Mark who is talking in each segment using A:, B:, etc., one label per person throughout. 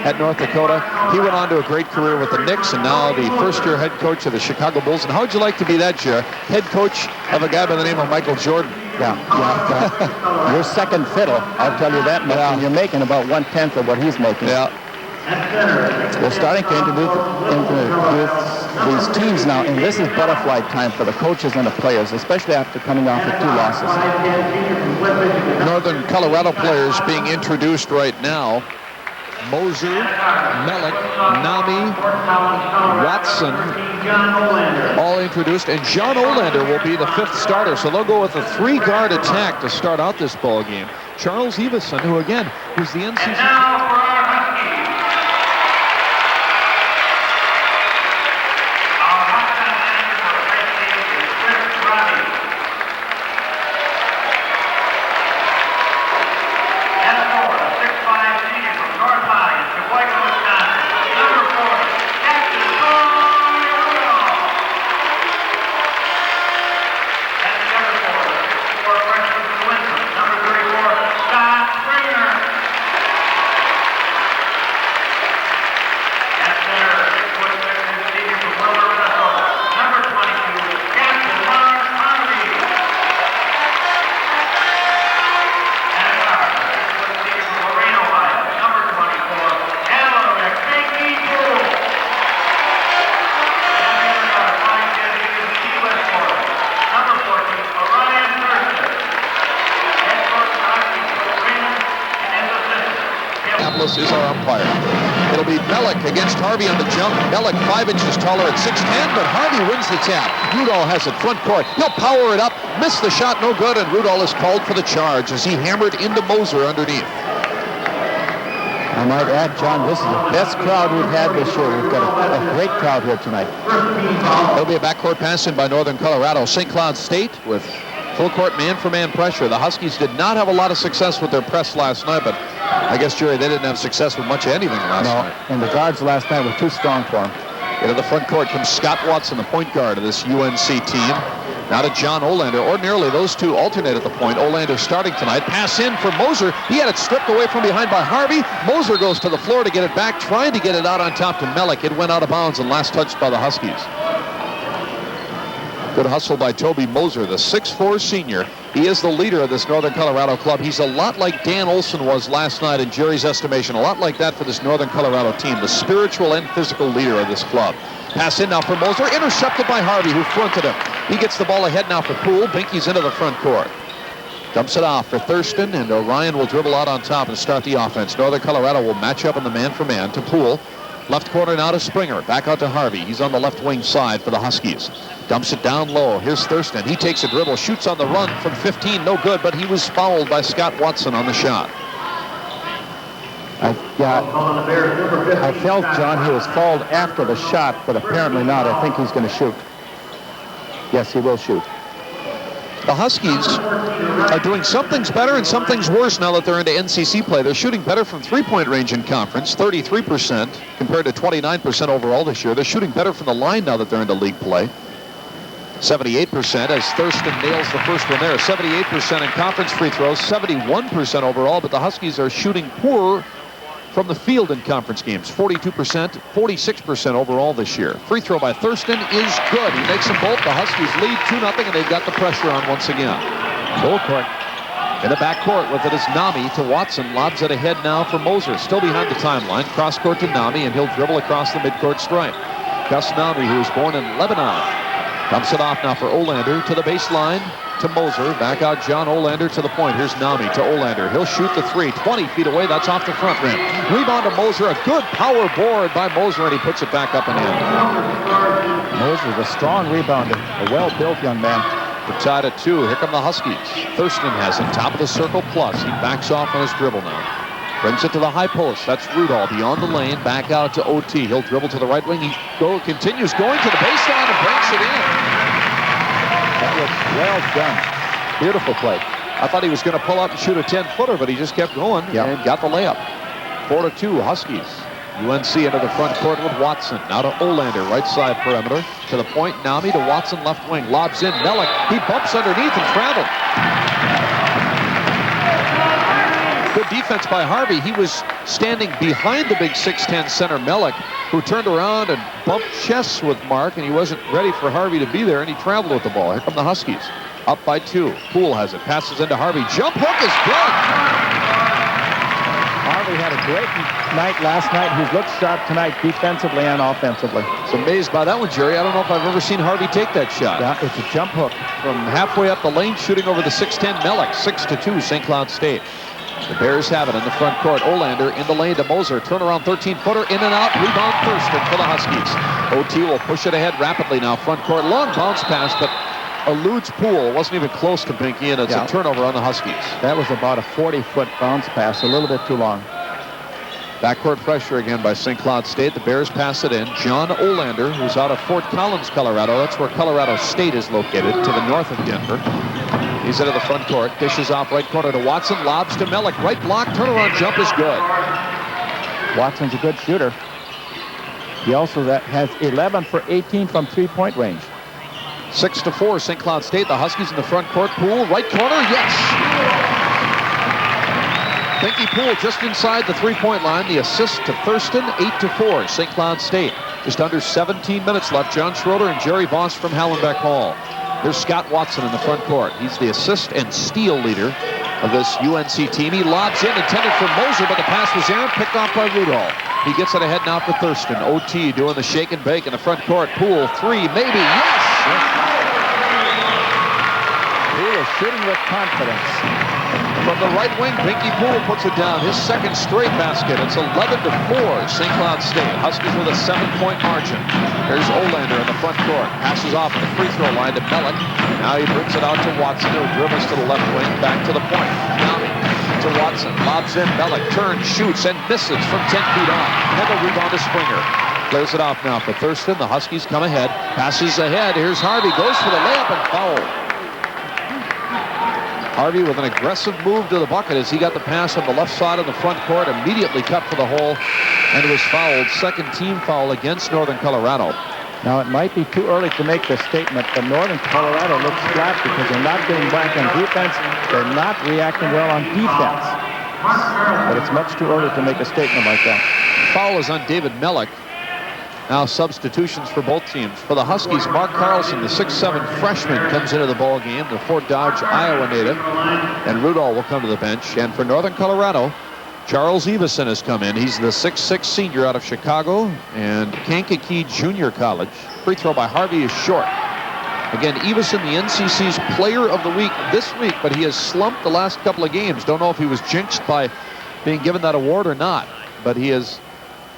A: at North Dakota. He went on to a great career with the Knicks and now the first-year head coach of the Chicago Bulls. And how would you like to be that, Jer? Head coach of a guy by the name of Michael Jordan.
B: Yeah. You're second fiddle, I'll tell you that much. And you're making about 1/10 of what he's making.
A: Yeah.
B: We're starting to introduce these teams now, and this is butterfly time for the coaches and the players, especially after coming off of 2 losses.
A: Northern Colorado players being introduced right now. Moser, Mellick, Nami, Watson, all introduced, and John Olander will be the 5th starter. So they'll go with a 3-guard attack to start out this ball game. Charles Evison, who again was the NCC. Is our umpire. It'll be Mellick against Harvey on the jump. Mellick 5 inches taller at 6'10", but Harvey wins the tap. Rudall has it front court. He'll power it up, miss the shot, no good, and Rudall is called for the charge as he hammered into Moser underneath.
B: I might add, John, this is the best crowd we've had this year. We've got a great crowd here tonight.
A: There'll be a backcourt pass in by Northern Colorado. St. Cloud State with full court man-for-man pressure. The Huskies did not have a lot of success with their press last night, but I guess, Jerry, they didn't have success with much of anything last night.
B: And the guards last night were too strong for them.
A: Into the front court comes Scott Watson, the point guard of this UNC team. Now to John Olander. Ordinarily, those two alternate at the point. Olander starting tonight. Pass in for Moser. He had it stripped away from behind by Harvey. Moser goes to the floor to get it back, trying to get it out on top to Mellick. It went out of bounds and last touched by the Huskies. Good hustle by Toby Moser, the 6'4" senior. He is the leader of this Northern Colorado club. He's a lot like Dan Olson was last night in Jerry's estimation. A lot like that for this Northern Colorado team. The spiritual and physical leader of this club. Pass in now for Moser. Intercepted by Harvey, who fronted him. He gets the ball ahead now for Poole. Binky's into the front court. Dumps it off for Thurston, and Orion will dribble out on top and start the offense. Northern Colorado will match up in the man-for-man to Poole. Left corner now to Springer. Back out to Harvey. He's on the left wing side for the Huskies. Dumps it down low. Here's Thurston. He takes a dribble, shoots on the run from 15. No good, but he was fouled by Scott Watson on the shot.
B: I felt, John, he was fouled after the shot, but apparently not. I think he's going to shoot. Yes, he will shoot.
A: The Huskies are doing some things better and some things worse now that they're into NCC play. They're shooting better from three-point range in conference, 33% compared to 29% overall this year. They're shooting better from the line now that they're into league play. 78% as Thurston nails the first one there. 78% in conference free throws, 71% overall, but the Huskies are shooting poorer from the field in conference games. 42%, 46% overall this year. Free throw by Thurston is good. He makes them both. The Huskies lead 2-0, and they've got the pressure on once again. Full court. In the backcourt with it is Nami to Watson. Lobs it ahead now for Moser. Still behind the timeline. Cross court to Nami, and he'll dribble across the midcourt stripe. Gus Nami, who was born in Lebanon, dumps it off now for Olander to the baseline to Moser. Back out John Olander to the point. Here's Nami to Olander. He'll shoot the three. 20 feet away. That's off the front rim. Rebound to Moser. A good power board by Moser, and he puts it back up and in.
B: Moser's a strong rebounder. A well-built young man.
A: We're tied at 2. Here come the Huskies. Thurston has him. Top of the circle plus. He backs off on his dribble now. Brings it to the high post. That's Rudall beyond the lane. Back out to OT. He'll dribble to the right wing. He continues going to the baseline and breaks it in.
B: That was well done. Beautiful play.
A: I thought he was going to pull up and shoot a 10-footer, but he just kept going and got the layup. 4-2 Huskies. UNC into the front court with Watson. Now to Olander, right side perimeter. To the point, Nami to Watson, left wing. Lobs in, Mellick. He bumps underneath and traveled. Good defense by Harvey. He was standing behind the big 6'10 center Mellick, who turned around and bumped chests with Mark, and he wasn't ready for Harvey to be there, and he traveled with the ball. Here come the Huskies. Up by 2. Poole has it. Passes into Harvey. Jump hook is good.
B: Harvey had a great night last night. He's looked sharp tonight defensively and offensively.
A: I was amazed by that one, Jerry. I don't know if I've ever seen Harvey take that shot.
B: Yeah, it's a jump hook.
A: From halfway up the lane, shooting over the 6'10 Mellick. 6-2, St. Cloud State. The Bears have it in the front court. Olander in the lane to Moser. Turnaround 13-footer, in and out. Rebound Thurston for the Huskies. OT will push it ahead rapidly now. Front court, long bounce pass, but eludes Poole. Wasn't even close to Binky, and it's a turnover on the Huskies.
B: That was about a 40-foot bounce pass, a little bit too long.
A: Backcourt pressure again by St. Cloud State. The Bears pass it in. John Olander, who's out of Fort Collins, Colorado. That's where Colorado State is located, to the north of Denver. He's into the front court. Dishes off right corner to Watson. Lobs to Mellick. Right block. Turnaround jump is good.
B: Watson's a good shooter. He also has 11 for 18 from three-point range.
A: 6-4, St. Cloud State. The Huskies in the front court. Poole, right corner. Yes! Pinky Poole just inside the three-point line. The assist to Thurston, 8-4, St. Cloud State. Just under 17 minutes left. John Schroeder and Jerry Voss from Hallenbeck Hall. Here's Scott Watson in the front court. He's the assist and steal leader of this UNC team. He lobs in, intended for Moser, but the pass was errant, picked off by Rudolph. He gets it ahead now for Thurston. OT doing the shake and bake in the front court. Poole, 3, maybe, yes!
B: Poole is shooting with confidence.
A: From the right wing, Binky Poole puts it down. His second straight basket. It's 11-4, St. Cloud State. Huskies with a 7-point margin. Here's Olander in the front court. Passes off at the free throw line to Mellick. Now he brings it out to Watson, who dribbles to the left wing, back to the point. Now to Watson. Lobs in. Mellick turns, shoots, and misses from 10 feet off. And the rebound to Springer. Clears it off now for Thurston. The Huskies come ahead. Passes ahead. Here's Harvey. Goes for the layup and foul. Harvey with an aggressive move to the bucket as he got the pass on the left side of the front court, immediately cut for the hole, and was fouled. Second team foul against Northern Colorado.
B: Now, it might be too early to make this statement, but Northern Colorado looks flat because they're not getting back on defense. They're not reacting well on defense. But it's much too early to make a statement like that.
A: Foul is on David Mellick. Now substitutions for both teams. For the Huskies, Mark Carlson, the 6'7 freshman, comes into the ball game, the Fort Dodge, Iowa native, and Rudolph will come to the bench. And for Northern Colorado, Charles Evison has come in. He's the 6'6 senior out of Chicago and Kankakee Junior College. Free throw by Harvey is short. Again, Evison, the NCC's player of the week this week, but he has slumped the last couple of games. Don't know if he was jinxed by being given that award or not, but he has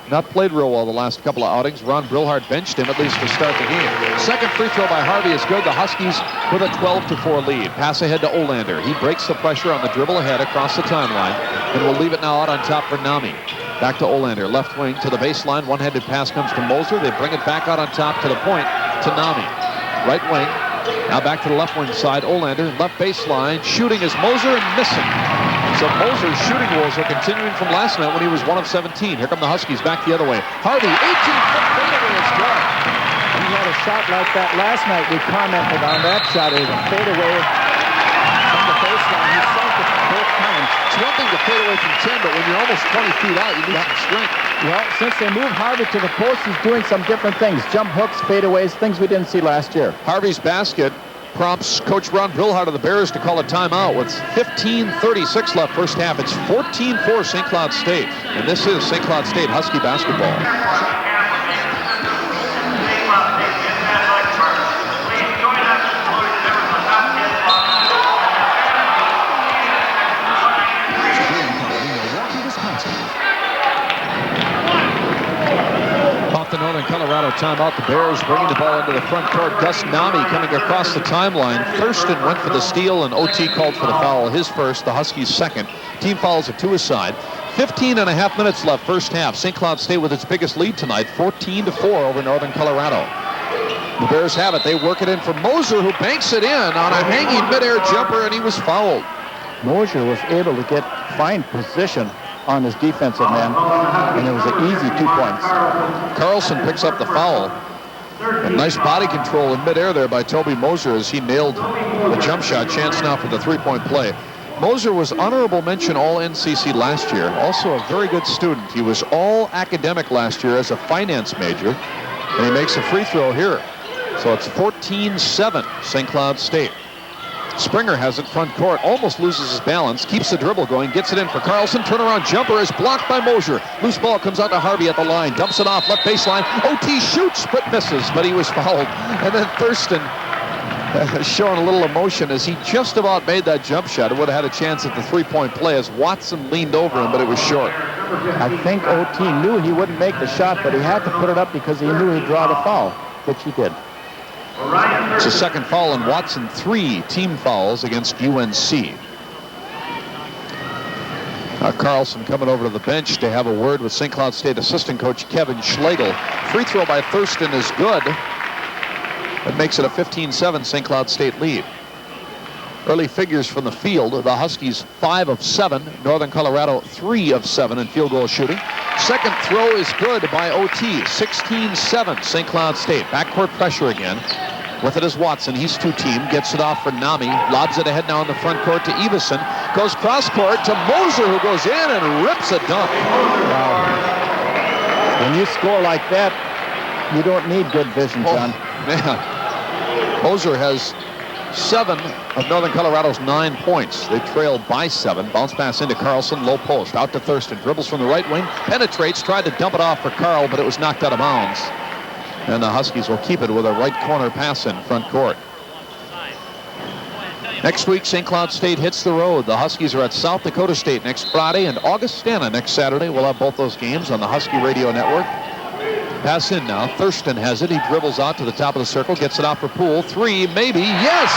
A: not played real well the last couple of outings. Ron Brillhart benched him at least to start the game. Second free throw by Harvey is good. The Huskies with a 12-4 lead. Pass ahead to Olander. He breaks the pressure on the dribble ahead across the timeline and will leave it now out on top for Nami. Back to Olander. Left wing to the baseline. One-handed pass comes to Moser. They bring it back out on top to the point to Nami. Right wing. Now back to the left wing side. Olander. Left baseline. Shooting is Moser and missing. So Moser's shooting woes are continuing from last night when he was 1 of 17. Here come the Huskies back the other way. Harvey, 18-foot fadeaway is good.
B: He had a shot like that last night. We commented on that shot. It was a fadeaway from the baseline. He sunk it both times.
A: It's one thing to fade away from 10, but when you're almost 20 feet out, you need some strength.
B: Well, since they moved Harvey to the post, he's doing some different things. Jump hooks, fadeaways, things we didn't see last year.
A: Harvey's basket prompts Coach Ron Brillhart of the Bears to call a timeout with 15:36 left first half. It's 14-4 St. Cloud State, and this is St. Cloud State Husky basketball. Off the Northern Colorado timeout, the Bears bringing the ball into the front court. Gus Nami coming across the timeline. Thurston went for the steal, and OT called for the foul. His first, the Huskies' second. Team fouls are 2 aside. 15.5 minutes left first half. St. Cloud State with its biggest lead tonight, 14-4 over Northern Colorado. The Bears have it. They work it in for Moser, who banks it in on a hanging midair jumper, and he was fouled.
B: Moser was able to get fine position on his defensive man, and it was an easy 2 points.
A: Carlson picks up the foul. And nice body control in midair there by Toby Moser as he nailed the jump shot. Chance now for the three-point play. Moser was honorable mention All-NCC last year. Also a very good student. He was all academic last year as a finance major. And he makes a free throw here. So it's 14-7, St. Cloud State. Springer has it front court, almost loses his balance, keeps the dribble going, gets it in for Carlson. Turnaround jumper is blocked by Moser. Loose ball comes out to Harvey at the line, dumps it off left baseline. OT shoots, but misses, but he was fouled. And then Thurston showing a little emotion as he just about made that jump shot. It would have had a chance at the three-point play as Watson leaned over him, but it was short.
B: I think OT knew he wouldn't make the shot, but he had to put it up because he knew he'd draw the foul, which he did.
A: It's a second foul on Watson, 3 team fouls against UNC. Carlson coming over to the bench to have a word with St. Cloud State assistant coach Kevin Schlegel. Free throw by Thurston is good. That makes it a 15-7 St. Cloud State lead. Early figures from the field, the Huskies 5 of 7, Northern Colorado 3 of 7 in field goal shooting. Second throw is good by OT, 16-7 St. Cloud State. Backcourt pressure again. With it is Watson, he's two-team, gets it off for Nami, lobs it ahead now in the front court to Everson, goes cross-court to Moser, who goes in and rips a dunk.
B: Wow. When you score like that, you don't need good vision, John.
A: Man, Moser has 7 of Northern Colorado's 9 points. They trail by 7. Bounce pass into Carlson, low post, out to Thurston. Dribbles from the right wing, penetrates, tried to dump it off for Carl, but it was knocked out of bounds. And the Huskies will keep it with a right corner pass in front court. Next week, St. Cloud State hits the road. The Huskies are at South Dakota State next Friday, and Augustana next Saturday. We'll have both those games on the Husky Radio Network. Pass in now. Thurston has it. He dribbles out to the top of the circle, gets it out for Poole. 3, maybe. Yes!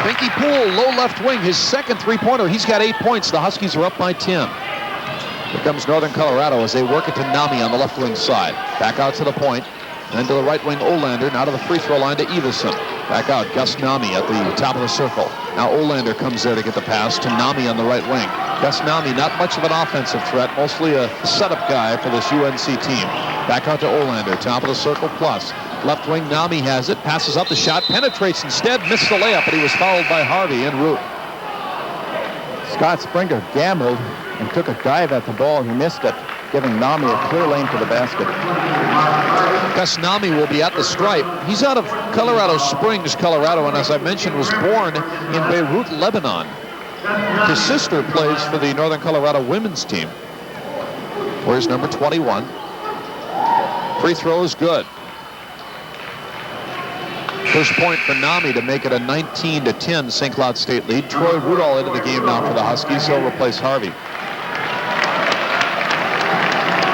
A: Pinky Poole, low left wing, his second three-pointer. He's got 8 points. The Huskies are up by 10. Here comes Northern Colorado as they work it to Nami on the left wing side. Back out to the point. Then to the right wing, Olander. Now to the free throw line to Everson. Back out, Gus Nami at the top of the circle. Now Olander comes there to get the pass to Nami on the right wing. Gus Nami, not much of an offensive threat, mostly a setup guy for this UNC team. Back out to Olander, top of the circle plus. Left wing, Nami has it, passes up the shot, penetrates instead, missed the layup, but he was fouled by Harvey en route.
B: Scott Springer gambled and took a dive at the ball. He missed it, giving Nami a clear lane to the basket.
A: Gus Nami will be at the stripe. He's out of Colorado Springs, Colorado, and as I mentioned, was born in Beirut, Lebanon. His sister plays for the Northern Colorado women's team. Where's number 21? Free throw is good. First point for Nami to make it a 19-10 St. Cloud State lead. Troy Rudall into the game now for the Huskies. He'll replace Harvey.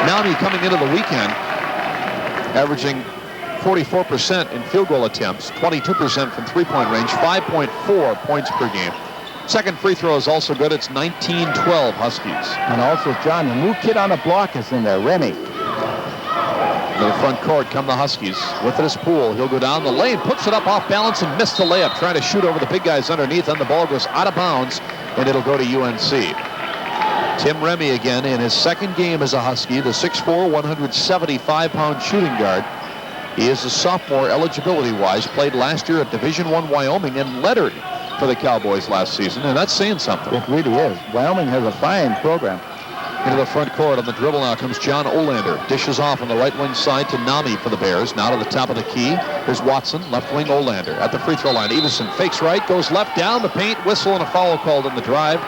A: Nami coming into the weekend, averaging 44% in field goal attempts, 22% from three-point range, 5.4 points per game. Second free throw is also good. It's 19-12 Huskies.
B: And also, John, the new kid on the block is in there, Remy.
A: To the front court come the Huskies. With it is Poole. He'll go down the lane, puts it up off balance and missed the layup. Trying to shoot over the big guys underneath, and the ball goes out of bounds, and it'll go to UNC. Tim Remy again in his second game as a Husky, the 6'4", 175-pound shooting guard. He is a sophomore eligibility-wise, played last year at Division I Wyoming and lettered for the Cowboys last season, and that's saying something.
B: It really is. Wyoming has a fine program.
A: Into the front court on the dribble now comes John Olander. Dishes off on the right wing side to Nami for the Bears. Now to the top of the key. Here's Watson, left wing Olander. At the free throw line, Everson fakes right, goes left down the paint, whistle and a foul called in the drive.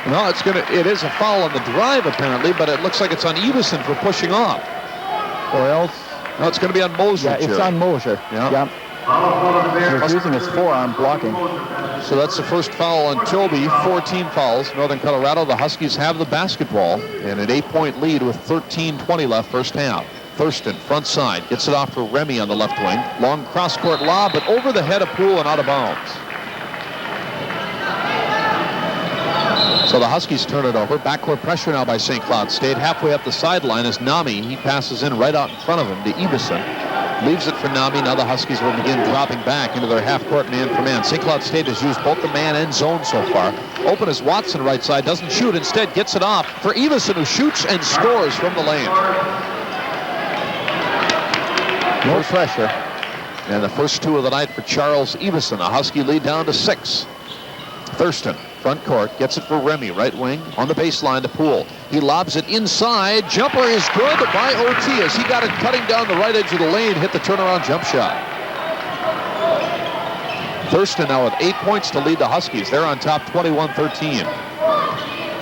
A: No, it is a foul on the drive apparently, but it looks like it's on Everson for pushing off.
B: Or else...
A: No, it's going to be on Moser.
B: Yeah, it's on Moser. Yeah. He's using his forearm blocking.
A: So that's the first foul on Toby. 14 fouls. Northern Colorado, the Huskies have the basketball and an 8-point lead with 13:20 left first half. Thurston, front side, gets it off for Remy on the left wing. Long cross-court lob, but over the head of Poole and out of bounds. So the Huskies turn it over. Backcourt pressure now by St. Cloud State. Halfway up the sideline is Nami. He passes in right out in front of him to Everson. Leaves it for Nami. Now the Huskies will begin dropping back into their half-court man-for-man. St. Cloud State has used both the man and zone so far. Open is Watson right side. Doesn't shoot. Instead gets it off for Everson, who shoots and scores from the lane.
B: No pressure.
A: And the first two of the night for Charles Everson. The Husky lead down to 6. Thurston, front court, gets it for Remy, right wing, on the baseline to Poole. He lobs it inside. Jumper is good by OT as he got it cutting down the right edge of the lane, hit the turnaround jump shot. Thurston now with 8 points to lead the Huskies. They're on top 21-13.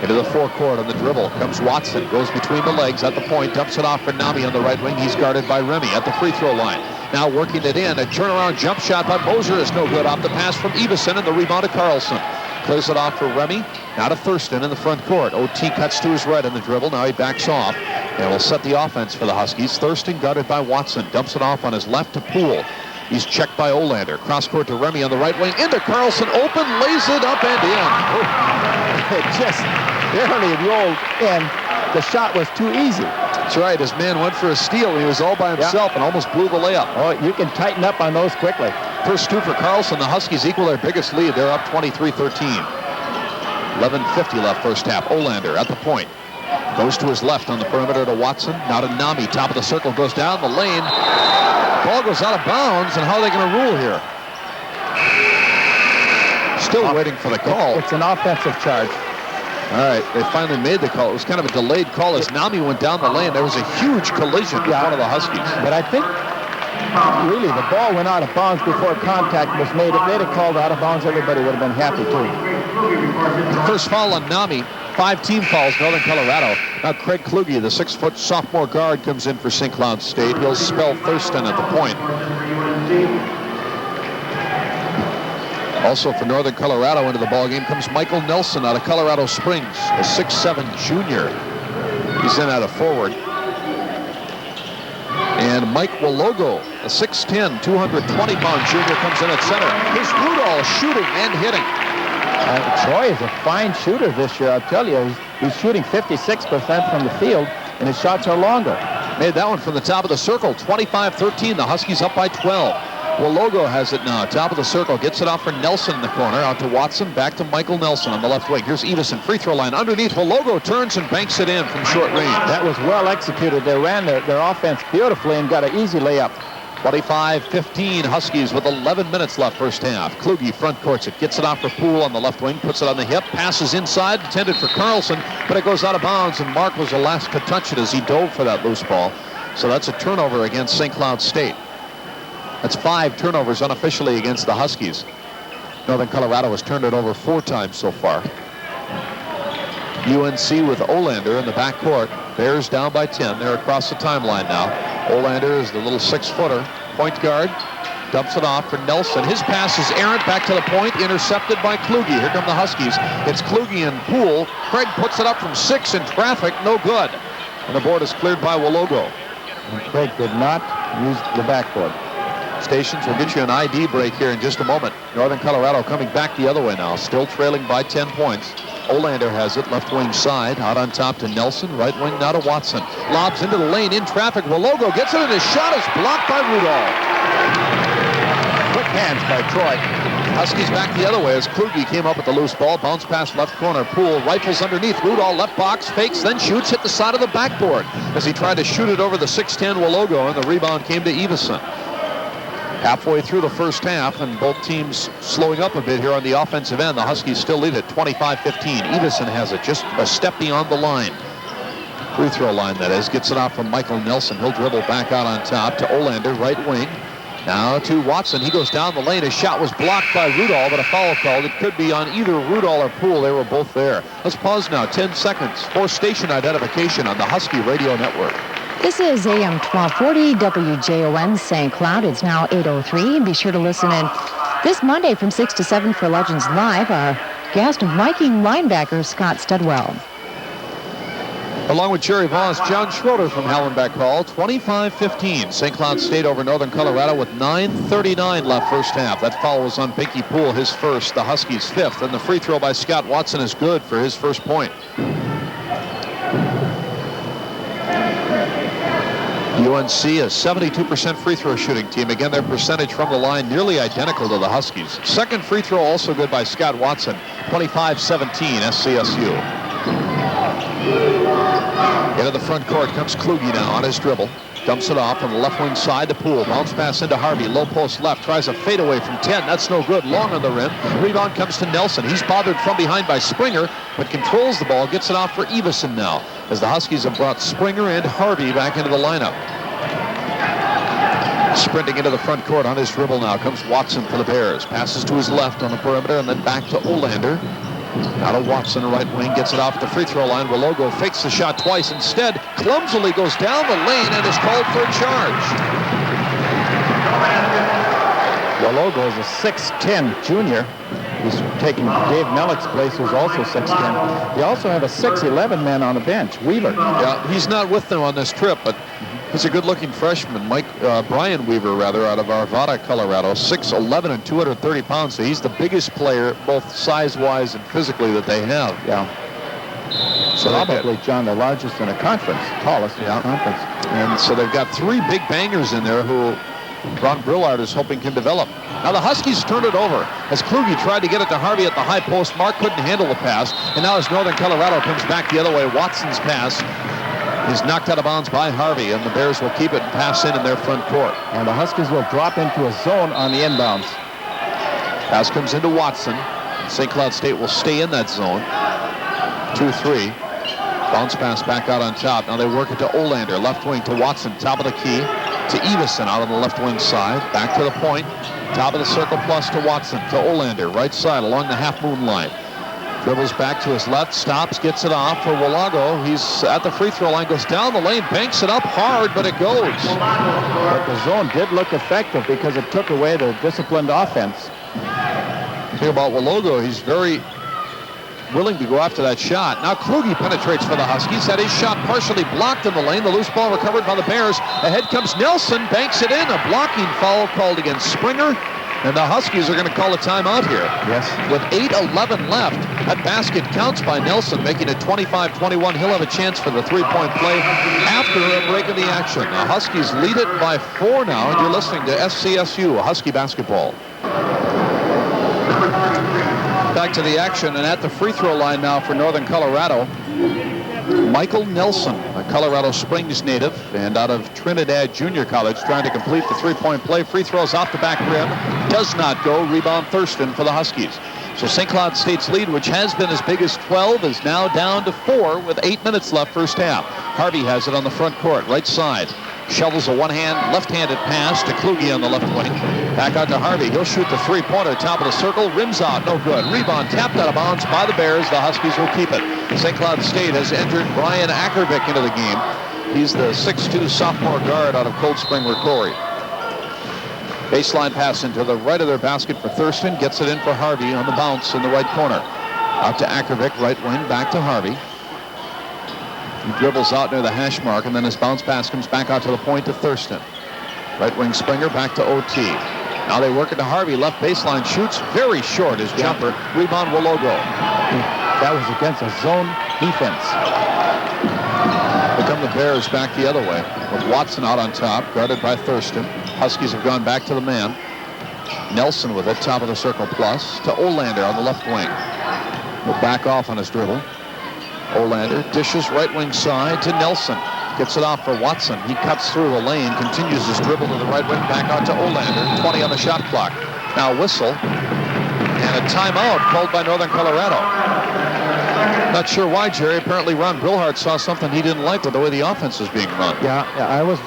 A: Into the forecourt on the dribble comes Watson, goes between the legs at the point, dumps it off for Nami on the right wing. He's guarded by Remy at the free throw line. Now working it in, a turnaround jump shot by Moser is no good. Off the pass from Everson and the rebound to Carlson. Clears it off for Remy. Now to Thurston in the front court. OT cuts to his right in the dribble. Now he backs off and will set the offense for the Huskies. Thurston guarded by Watson. Dumps it off on his left to Poole. He's checked by Olander. Cross court to Remy on the right wing. Into Carlson. Open. Lays it up and in.
B: Oh. It just barely rolled in. The shot was too easy.
A: That's right. His man went for a steal. He was all by himself and almost blew the layup.
B: Oh, you can tighten up on those quickly.
A: First two for Carlson. The Huskies equal their biggest lead. They're up 23-13. 11:50 left first half. Olander at the point. Goes to his left on the perimeter to Watson. Now to Nami. Top of the circle. Goes down the lane. Ball goes out of bounds. And how are they going to rule here? Still waiting for the call.
B: It's an offensive charge.
A: All right, they finally made the call. It was kind of a delayed call as Nami went down the lane. There was a huge collision in front of the Huskies.
B: But I think, really, the ball went out of bounds before contact was made. If they'd have called out of bounds, everybody would have been happy, too.
A: First foul on Nami. 5 team fouls, Northern Colorado. Now Craig Kluge, the 6-foot sophomore guard, comes in for St. Cloud State. He'll spell Thurston at the point. Also for Northern Colorado into the ballgame comes Michael Nelson out of Colorado Springs, a 6'7 junior. He's in at a forward. And Mike Walogo, a 6'10", 220-pound junior, comes in at center. Here's Rudolph shooting and hitting.
B: Troy is a fine shooter this year, I'll tell you. He's shooting 56% from the field, and his shots are longer.
A: Made that one from the top of the circle, 25-13. The Huskies up by 12. Walogo has it now, top of the circle, gets it off for Nelson in the corner, out to Watson, back to Michael Nelson on the left wing. Here's Everson, free throw line underneath. Walogo turns and banks it in from short range.
B: That was well executed. They ran their offense beautifully and got an easy layup.
A: 25-15 Huskies with 11 minutes left first half. Kluge front courts it, gets it off for Poole on the left wing, puts it on the hip, passes inside, intended for Carlson, but it goes out of bounds, and Mark was the last to touch it as he dove for that loose ball. So that's a turnover against St. Cloud State. That's 5 turnovers unofficially against the Huskies. Northern Colorado has turned it over 4 times so far. UNC with Olander in the backcourt. Bears down by 10. They're across the timeline now. Olander is the little 6-footer. Point guard. Dumps it off for Nelson. His pass is errant back to the point. Intercepted by Kluge. Here come the Huskies. It's Kluge and Poole. Craig puts it up from 6 in traffic. No good. And the board is cleared by Walogo.
B: And Craig did not use the backboard.
A: Stations will get you an ID break here in just a moment. Northern Colorado coming back the other way now, still trailing by 10 points. Olander has it, left wing side, out on top to Nelson, right wing now to Watson. Lobs into the lane, in traffic. Walogo gets it, and his shot is blocked by Rudolph. Quick hands by Troy. Huskies back the other way as Kluge came up with the loose ball, bounce pass left corner. Poole rifles underneath. Rudolph left box, fakes, then shoots, hit the side of the backboard as he tried to shoot it over the 6'10 Walogo, and the rebound came to Everson. Halfway through the first half, and both teams slowing up a bit here on the offensive end. The Huskies still lead at 25-15. Everson has it just a step beyond the line. Free throw line, that is. Gets it off from Michael Nelson. He'll dribble back out on top to Olander, right wing. Now to Watson. He goes down the lane. His shot was blocked by Rudolph, but a foul called. It could be on either Rudolph or Poole. They were both there. Let's pause now. 10 seconds for station identification on the Husky Radio Network.
C: This is AM 1240 WJON St. Cloud. It's now 8:03. Be sure to listen in this Monday from 6 to 7 for Legends Live. Our guest, Viking linebacker Scott Studwell.
A: Along with Jerry Voss, John Schroeder from Hallenbeck Hall. 25-15. St. Cloud State over Northern Colorado with 9:39 left first half. That foul was on Pinky Poole, his first. The Huskies' 5th. And the free throw by Scott Watson is good for his first point. UNC, a 72% free throw shooting team. Again, their percentage from the line nearly identical to the Huskies. Second free throw also good by Scott Watson. 25-17 SCSU. Into the front court comes Kluge now on his dribble. Dumps it off on the left wing side to Poole. Bounce pass into Harvey. Low post left. Tries a fadeaway from 10. That's no good. Long on the rim. Rebound comes to Nelson. He's bothered from behind by Springer, but controls the ball. Gets it off for Everson now, as the Huskies have brought Springer and Harvey back into the lineup. Sprinting into the front court on his dribble now comes Watson for the Bears. Passes to his left on the perimeter and then back to Olander. Now to Watson, right wing, gets it off at the free throw line. Walogo fakes the shot twice. Instead, clumsily goes down the lane and is called for a charge.
B: Walogo is a 6'10 junior. He's taking Dave Mellick's place, who's also 6'10. They also have a 6'11 man on the bench, Weaver.
A: Yeah, he's not with them on this trip, but he's a good-looking freshman, Brian Weaver, out of Arvada, Colorado, 6'11 and 230 pounds. So he's the biggest player, both size-wise and physically, that they have.
B: Yeah. So probably, John, the largest in the conference, tallest in the conference.
A: And so they've got three big bangers in there who Ron Brillard is hoping can develop. Now the Huskies turned it over as Kluge tried to get it to Harvey at the high post. Mark couldn't handle the pass. And now as Northern Colorado comes back the other way, Watson's pass is knocked out of bounds by Harvey, and the Bears will keep it and pass in their front court.
B: And the Huskies will drop into a zone on the inbounds.
A: Pass comes into Watson. St. Cloud State will stay in that zone. 2-3. Bounce pass back out on top. Now they work it to Olander. Left wing to Watson. Top of the key to Everson out on the left wing side. Back to the point. Top of the circle plus to Watson. To Olander. Right side along the half-moon line. Dribbles back to his left, stops, gets it off for Walago. He's at the free throw line, goes down the lane, banks it up hard, but it goes.
B: But the zone did look effective because it took away the disciplined offense.
A: Think about Walago. He's very willing to go after that shot. Now Kluge penetrates for the Huskies. Had his shot partially blocked in the lane. The loose ball recovered by the Bears. Ahead comes Nelson, banks it in. A blocking foul called against Springer. And the Huskies are going to call a timeout here.
B: Yes.
A: With 8:11 left, that basket counts by Nelson, making it 25-21. He'll have a chance for the three-point play after a break of the action. The Huskies lead it by 4 now, and you're listening to SCSU Husky basketball. Back to the action, and at the free throw line now for Northern Colorado, Michael Nelson, a Colorado Springs native and out of Trinidad Junior College, trying to complete the three-point play. Free throws off the back rim. Does not go. Rebound Thurston for the Huskies. So St. Cloud State's lead, which has been as big as 12, is now down to 4 with 8 minutes left first half. Harvey has it on the front court, right side. Shovels a left-handed pass to Kluge on the left wing. Back out to Harvey. He'll shoot the three-pointer, top of the circle. Rims out, no good. Rebound tapped out of bounds by the Bears. The Huskies will keep it. St. Cloud State has entered Brian Ackervick into the game. He's the 6'2 sophomore guard out of Cold Spring Rickory. Baseline pass into the right of their basket for Thurston. Gets it in for Harvey on the bounce in the right corner. Out to Ackervick, right wing, back to Harvey. He dribbles out near the hash mark, and then his bounce pass comes back out to the point to Thurston. Right wing Springer back to OT. Now they work it to Harvey. Left baseline shoots very short. His jumper. Rebound Walogo.
B: That was against a zone defense.
A: Here come the Bears back the other way with Watson out on top, guarded by Thurston. Huskies have gone back to the man. Nelson with it, top of the circle plus to Olander on the left wing. Will back off on his dribble. Olander dishes right wing side to Nelson. Gets it off for Watson. He cuts through the lane, continues his dribble to the right wing, back out to Olander. 20 on the shot clock. Now whistle. And a timeout called by Northern Colorado. Not sure why, Jerry. Apparently Ron Brillard saw something he didn't like with the way the offense is being run.
B: Yeah, I was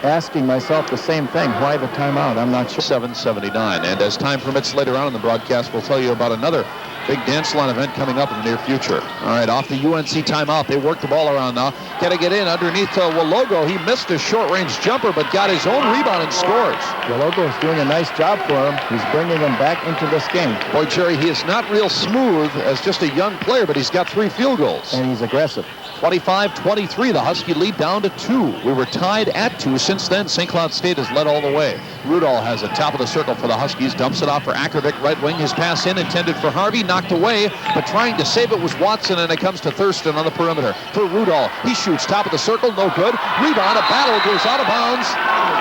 B: asking myself the same thing. Why the timeout? I'm not sure.
A: 7:79. And as time permits later on in the broadcast, we'll tell you about another big dance line event coming up in the near future. All right, off the UNC timeout. They work the ball around now. Got to get in underneath Walogo. He missed a short-range jumper, but got his own rebound and scores.
B: Walogo is doing a nice job for him. He's bringing him back into this game.
A: Boy, Jerry, he is not real smooth as just a young player, but he's got 3 field goals.
B: And he's aggressive.
A: 25-23, the Husky lead down to 2. We were tied at 2. Since then, St. Cloud State has led all the way. Rudall has it, top of the circle for the Huskies. Dumps it off for Ackervick, right wing. His pass in, intended for Harvey, knocked away. But trying to save it was Watson, and it comes to Thurston on the perimeter. For Rudall, he shoots, top of the circle, no good. Rebound, a battle, goes out of bounds.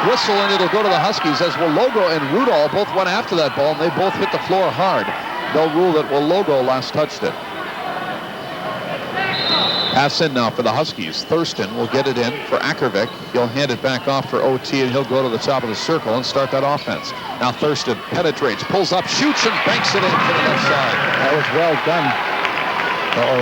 A: Whistle, and it'll go to the Huskies as Walogo and Rudall both went after that ball, and they both hit the floor hard. They'll rule that Walogo last touched it. Pass in now for the Huskies. Thurston will get it in for Ackervik. He'll hand it back off for OT, and he'll go to the top of the circle and start that offense. Now Thurston penetrates, pulls up, shoots, and banks it in to the left side.
B: That was well done.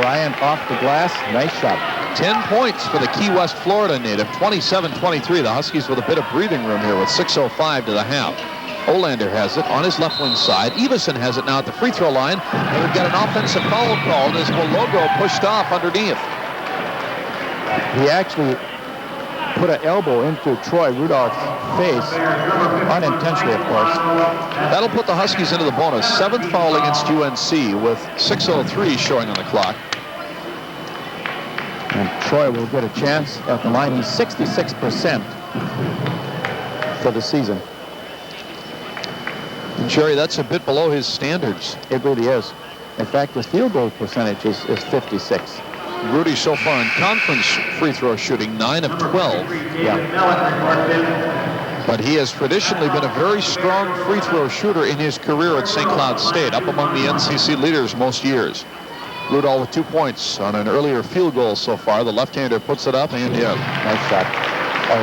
B: Orion off the glass. Nice shot.
A: 10 points for the Key West, Florida native. 27-23. The Huskies with a bit of breathing room here with 6:05 to the half. Olander has it on his left wing side. Everson has it now at the free throw line. And we've got an offensive foul called as Wologo pushed off underneath.
B: He actually put an elbow into Troy Rudolph's face, unintentionally, of course.
A: That'll put the Huskies into the bonus. 7th foul against UNC with 6:03 showing on the clock.
B: And Troy will get a chance at the line. He's 66% for the season.
A: And Jerry, that's a bit below his standards.
B: It really is. In fact, his field goal percentage is 56.
A: Rudy so far in conference free throw shooting, 9 of 12.
B: Yeah.
A: But he has traditionally been a very strong free throw shooter in his career at St. Cloud State, up among the NCC leaders most years. Rudolph with 2 points on an earlier field goal so far. The left-hander puts it up and in.
B: Nice shot.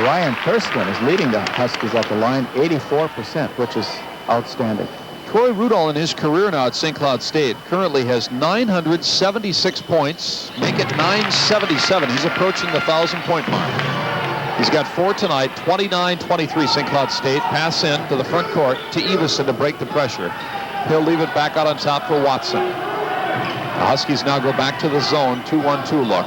B: Ryan Thurston is leading the Huskies at the line, 84%, which is outstanding.
A: Troy Rudolph in his career now at St. Cloud State currently has 976 points. Make it 977. He's approaching the 1,000-point mark. He's got 4 tonight, 29-23 St. Cloud State. Pass in to the front court to Everson to break the pressure. He'll leave it back out on top for Watson. The Huskies now go back to the zone, 2-1-2 look.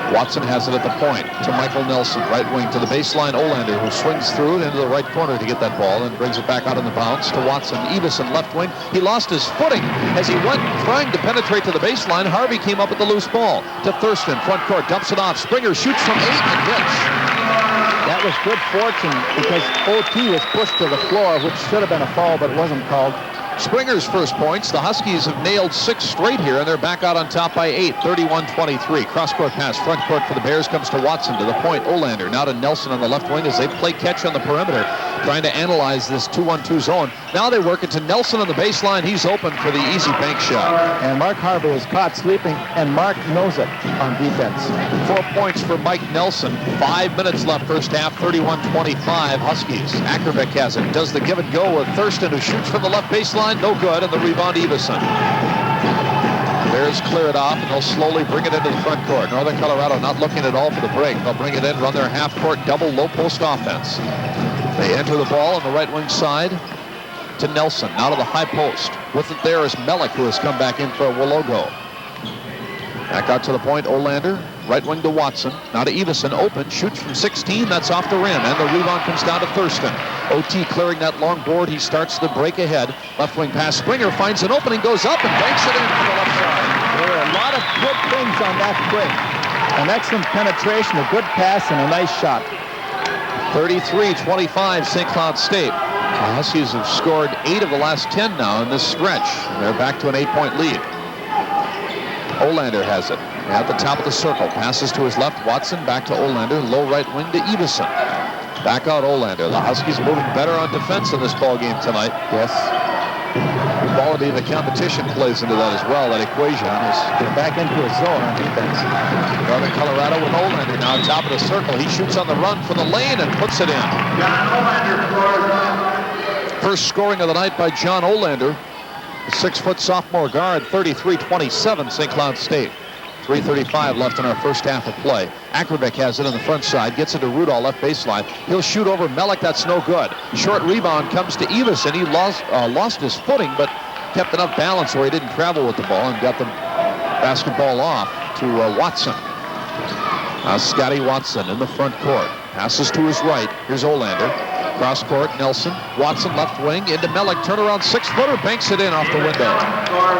A: Watson has it at the point to Michael Nelson, right wing to the baseline. Olander, who swings through it into the right corner to get that ball and brings it back out in the bounce to Watson. Everson, left wing. He lost his footing as he went trying to penetrate to the baseline. Harvey came up with the loose ball to Thurston, front court, dumps it off. Springer shoots from 8 and hits.
B: That was good fortune because OT was pushed to the floor, which should have been a foul, but it wasn't called.
A: Springer's first points. The Huskies have nailed 6 straight here, and they're back out on top by 8, 31-23. Cross-court pass, front court for the Bears comes to Watson, to the point, Olander. Now to Nelson on the left wing as they play catch on the perimeter, trying to analyze this 2-1-2 zone. Now they work it to Nelson on the baseline. He's open for the easy bank shot.
B: And Mark Harvey is caught sleeping, and Mark knows it on defense.
A: 4 points for Mike Nelson. 5 minutes left first half, 31-25 Huskies. Ackervik has it. Does the give and go with Thurston, who shoots from the left baseline. No good, and the rebound Everson. Bears clear it off, and they'll slowly bring it into the front court. Northern Colorado not looking at all for the break. They'll bring it in, run their half-court double low-post offense. They enter the ball on the right wing side to Nelson, now to the high post. With it there is Melik, who has come back in for a Wologo. Back out to the point, Olander, right wing to Watson. Now to Everson, open, shoots from 16, that's off the rim, and the rebound comes down to Thurston. OT clearing that long board, he starts the break ahead. Left wing pass, Springer finds an opening, goes up and banks it in to the left side.
B: There are a lot of good things on that break. An excellent penetration, a good pass, and a nice shot.
A: 33-25 St. Cloud State. The Huskies have scored 8 of the last 10 now in this stretch. They're back to an 8-point lead. Olander has it at the top of the circle. Passes to his left. Watson back to Olander. Low right wing to Everson. Back out Olander. The Huskies moving better on defense in this ball game tonight.
B: Yes.
A: The quality of the competition plays into that as well. That equation is
B: get back into a zone on defense.
A: Northern Colorado with Olander now top of the circle. He shoots on the run from the lane and puts it in. First scoring of the night by John Olander. 6-foot sophomore guard, 33-27 St. Cloud State. 3:35 left in our first half of play. Ackervik has it on the front side, gets it to Rudolph, left baseline. He'll shoot over Melik, that's no good. Short rebound comes to Everson. He lost his footing, but kept enough balance where he didn't travel with the ball and got the basketball off to Watson. Scotty Watson in the front court. Passes to his right. Here's Olander. Cross court, Nelson. Watson left wing into Melik. Turnaround 6-footer. Banks it in off the window.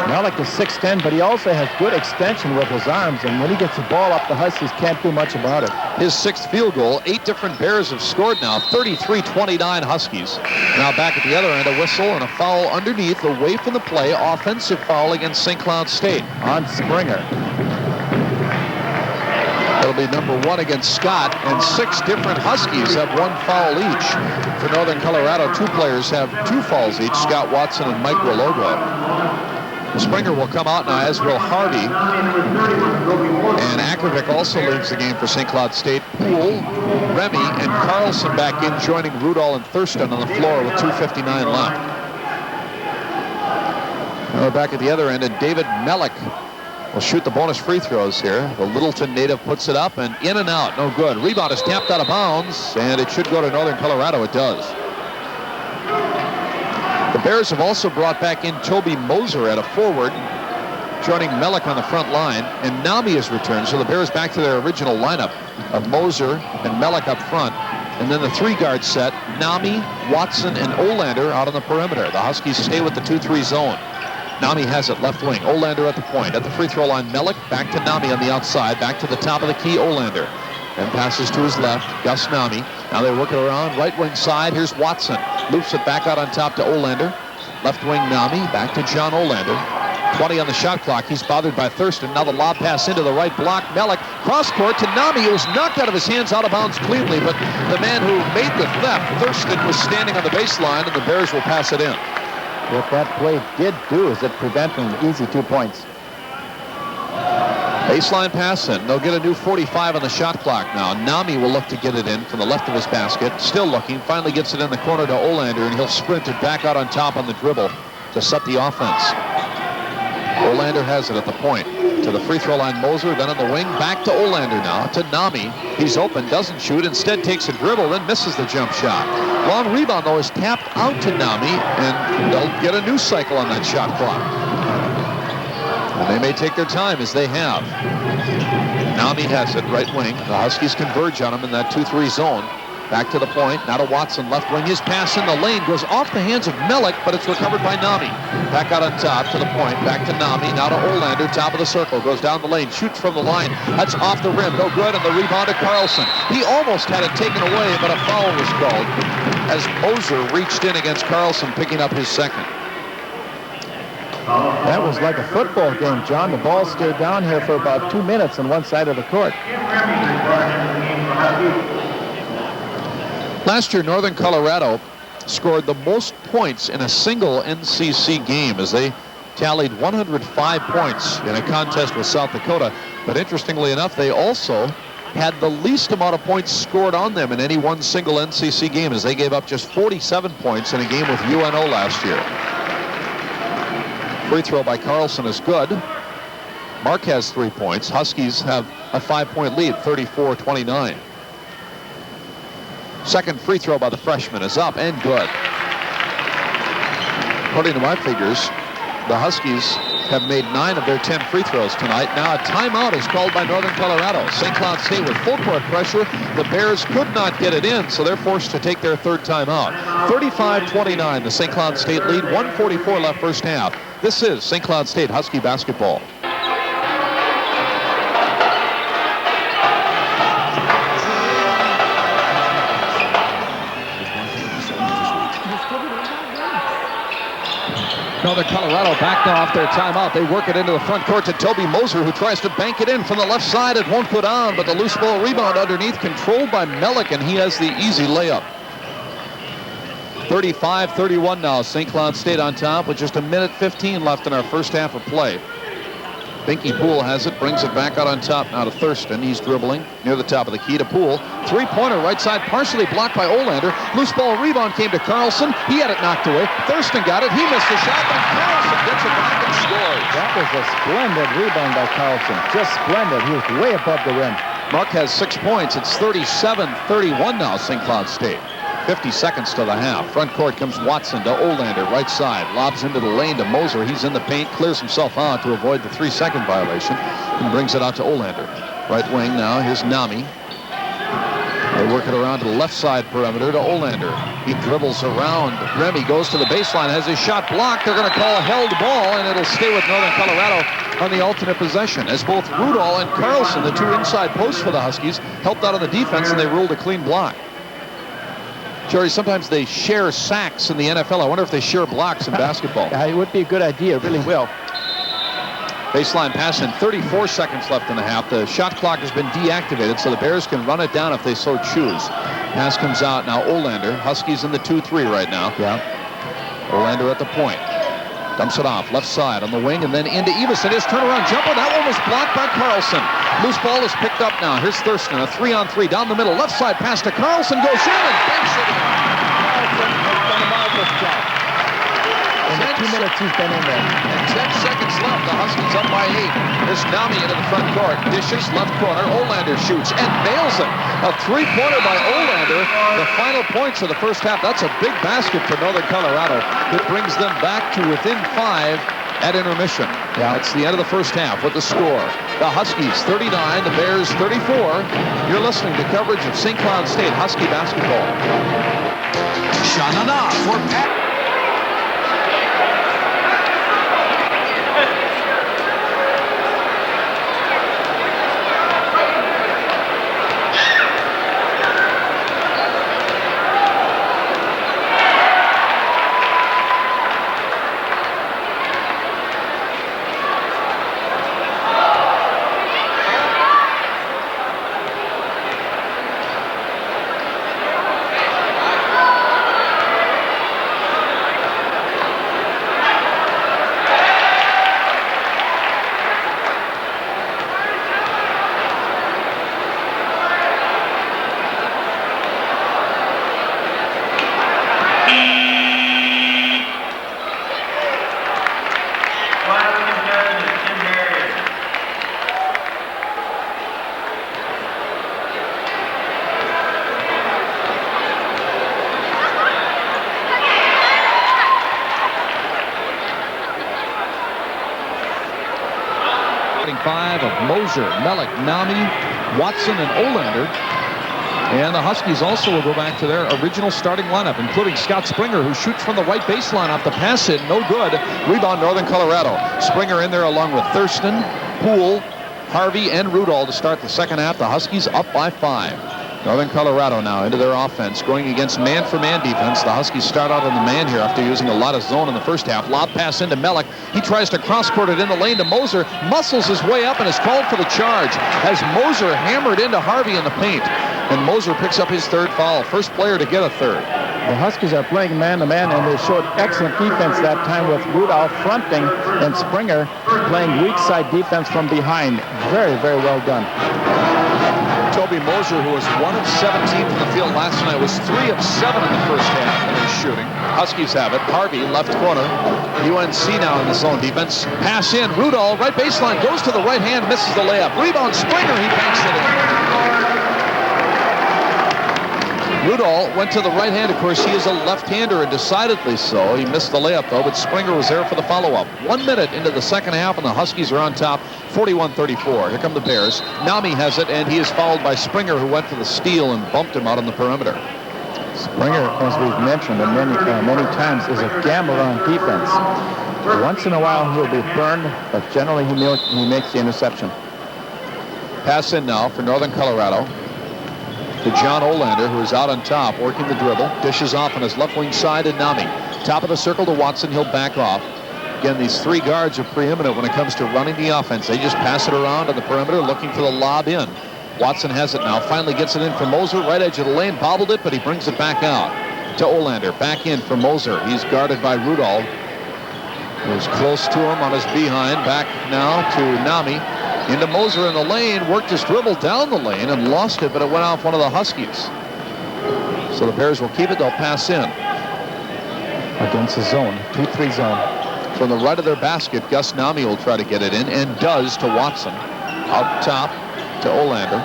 B: Melik is 6'10", but he also has good extension with his arms. And when he gets the ball up, the Huskies can't do much about it.
A: His 6th field goal. 8 different Bears have scored now. 33-29 Huskies. Now back at the other end, a whistle and a foul underneath, away from the play. Offensive foul against St. Cloud State.
B: On Springer.
A: It'll be number 1 against Scott, and 6 different Huskies have 1 foul each. For Northern Colorado, 2 players have 2 fouls each, Scott Watson and Mike Wologo. Springer will come out now, as will Harvey. And Akravic also leaves the game for St. Cloud State. Poole, Remy, and Carlson back in, joining Rudall and Thurston on the floor with 2:59 left. Now we're back at the other end, and David Mellick will shoot the bonus free throws here. The Littleton native puts it up, and in and out, no good. Rebound is tapped out of bounds, and it should go to Northern Colorado. It does. The Bears have also brought back in Toby Moser at a forward, joining Mellick on the front line, and Nami has returned. So the Bears back to their original lineup of Moser and Mellick up front. And then the three-guard set, Nami, Watson, and Olander out on the perimeter. The Huskies stay with the 2-3 zone. Nami has it left wing. Olander at the point. At the free throw line, Mellick back to Nami on the outside. Back to the top of the key, Olander. Then passes to his left, Gus Nami. Now they work it around, right wing side. Here's Watson. Loops it back out on top to Olander. Left wing Nami, back to John Olander. 20 on the shot clock. He's bothered by Thurston. Now the lob pass into the right block. Mellick, cross court to Nami. It was knocked out of his hands, out of bounds cleanly, but the man who made the theft, Thurston, was standing on the baseline, and the Bears will pass it in.
B: What that play did do is it prevented an easy 2 points.
A: Baseline pass in. They'll get a new 45 on the shot clock now. Nami will look to get it in from the left of his basket. Still looking. Finally gets it in the corner to Olander, and he'll sprint it back out on top on the dribble to set the offense. Olander has it at the point. To the free throw line, Moser. Then on the wing, back to Olander now. To Nami. He's open, doesn't shoot. Instead takes a dribble, then misses the jump shot. Long rebound, though, is tapped out to Nami, and they'll get a new cycle on that shot clock. And they may take their time, as they have. Nami has it, right wing. The Huskies converge on him in that 2-3 zone. Back to the point. Now to Watson, left wing. His pass in the lane goes off the hands of Mellick, but it's recovered by Nami. Back out on top to the point. Back to Nami. Now to Olander, top of the circle. Goes down the lane, shoots from the line. That's off the rim. No good, and the rebound to Carlson. He almost had it taken away, but a foul was called as Moser reached in against Carlson, picking up his second.
B: That was like a football game, John. The ball stayed down here for about 2 minutes on one side of the court.
A: Last year, Northern Colorado scored the most points in a single NCC game as they tallied 105 points in a contest with South Dakota. But interestingly enough, they also had the least amount of points scored on them in any one single NCC game, as they gave up just 47 points in a game with UNO last year. Free throw by Carlson is good. Mark has 3 points. Huskies have a 5-point lead, 34-29. Second free throw by the freshman is up and good. According to my figures, the Huskies have made 9 of their 10 free throws tonight. Now a timeout is called by Northern Colorado. St. Cloud State with full court pressure. The Bears could not get it in, so they're forced to take their third timeout. 35-29, the St. Cloud State lead. 1:44 left first half. This is St. Cloud State Husky basketball. Northern Colorado backed off their timeout. They work it into the front court to Toby Moser, who tries to bank it in from the left side. It won't go down, but the loose ball rebound underneath, controlled by Mellick, and he has the easy layup. 35-31 now. St. Cloud State on top with just 1:15 left in our first half of play. Binky Poole has it, brings it back out on top now to Thurston. He's dribbling near the top of the key to Poole. Three-pointer right side, partially blocked by Olander. Loose ball rebound came to Carlson. He had it knocked away. Thurston got it. He missed the shot, but Carlson gets it back and scores.
B: That was a splendid rebound by Carlson. Just splendid. He was way above the rim.
A: Mark has 6 points. It's 37-31 now, St. Cloud State. 50 seconds to the half. Front court comes Watson to Olander, right side. Lobs into the lane to Moser. He's in the paint, clears himself out to avoid the 3-second violation, and brings it out to Olander. Right wing now, here's Nami. They work it around to the left side perimeter to Olander. He dribbles around. Remy goes to the baseline, has his shot blocked. They're going to call a held ball, and it'll stay with Northern Colorado on the alternate possession, as both Rudall and Carlson, the 2 inside posts for the Huskies, helped out on the defense, and they ruled a clean block. Jerry, sometimes they share sacks in the NFL. I wonder if they share blocks in basketball.
B: It would be a good idea. It really will.
A: Baseline pass in 34 seconds left in the half. The shot clock has been deactivated, so the Bears can run it down if they so choose. Pass comes out now. Olander. Huskies in the 2-3 right now.
B: Yeah.
A: Olander at the point. Dumps it off, left side on the wing, and then into Everson. His turnaround jumper. That one was blocked by Carlson. Loose ball is picked up now. Here's Thurston, a 3-on-3 down the middle. Left side pass to Carlson. Goes in and banks it in.
B: Carlson has done a marvelous job. In the 2 minutes he's been in there.
A: 10 seconds left. The Huskies up by 8. Here's Nami into the front court. Dishes, left corner. Olander shoots and nails it. A three-pointer by Olander. The final points of the first half. That's a big basket for Northern Colorado. It brings them back to within 5 at intermission.
B: Yeah.
A: That's the end of the first half with the score. The Huskies 39, the Bears 34. You're listening to coverage of St. Cloud State Husky basketball.
D: Shanana for Pat.
A: Of Moser, Mellick, Nami, Watson, and Olander. And the Huskies also will go back to their original starting lineup, including Scott Springer, who shoots from the right baseline off the pass in. No good. Rebound, Northern Colorado. Springer in there along with Thurston, Poole, Harvey, and Rudall to start the second half. The Huskies up by 5. Northern Colorado now into their offense, going against man-for-man defense. The Huskies start out on the man here after using a lot of zone in the first half. Lob pass into Mellick. He tries to cross-court it in the lane to Moser. Muscles his way up and is called for the charge. Has Moser hammered into Harvey in the paint. And Moser picks up his third foul. First player to get a third.
B: The Huskies are playing man-to-man, and they showed excellent defense that time with Rudolph fronting and Springer playing weak side defense from behind. Very, very well done.
A: Toby Moser, who was 1 of 17 from the field last night, was 3 of 7 in the first half in his shooting. Huskies have it. Harvey, left corner. UNC now in the zone defense. Pass in. Rudall, right baseline, goes to the right hand, misses the layup. Rebound, Springer, he banks it in. Rudall went to the right hand. Of course, he is a left-hander, and decidedly so. He missed the layup, though, but Springer was there for the follow-up. 1 minute into the second half, and the Huskies are on top, 41-34. Here come the Bears. Nami has it, and he is fouled by Springer, who went for the steal and bumped him out on the perimeter.
B: Springer, as we've mentioned many times, is a gambler on defense. Once in a while, he'll be burned, but generally he makes the interception.
A: Pass in now for Northern Colorado to John Olander, who is out on top, working the dribble. Dishes off on his left wing side to Nami. Top of the circle to Watson. He'll back off. Again, these 3 guards are preeminent when it comes to running the offense. They just pass it around on the perimeter, looking for the lob in. Watson has it now. Finally gets it in for Moser. Right edge of the lane. Bobbled it, but he brings it back out to Olander. Back in for Moser. He's guarded by Rudolph, who's close to him on his behind. Back now to Nami. Into Moser in the lane, worked his dribble down the lane and lost it, but it went off one of the Huskies. So the Bears will keep it. They'll pass in.
B: Against the zone, 2-3 zone.
A: From the right of their basket, Gus Nami will try to get it in, and does to Watson. Out top to Olander.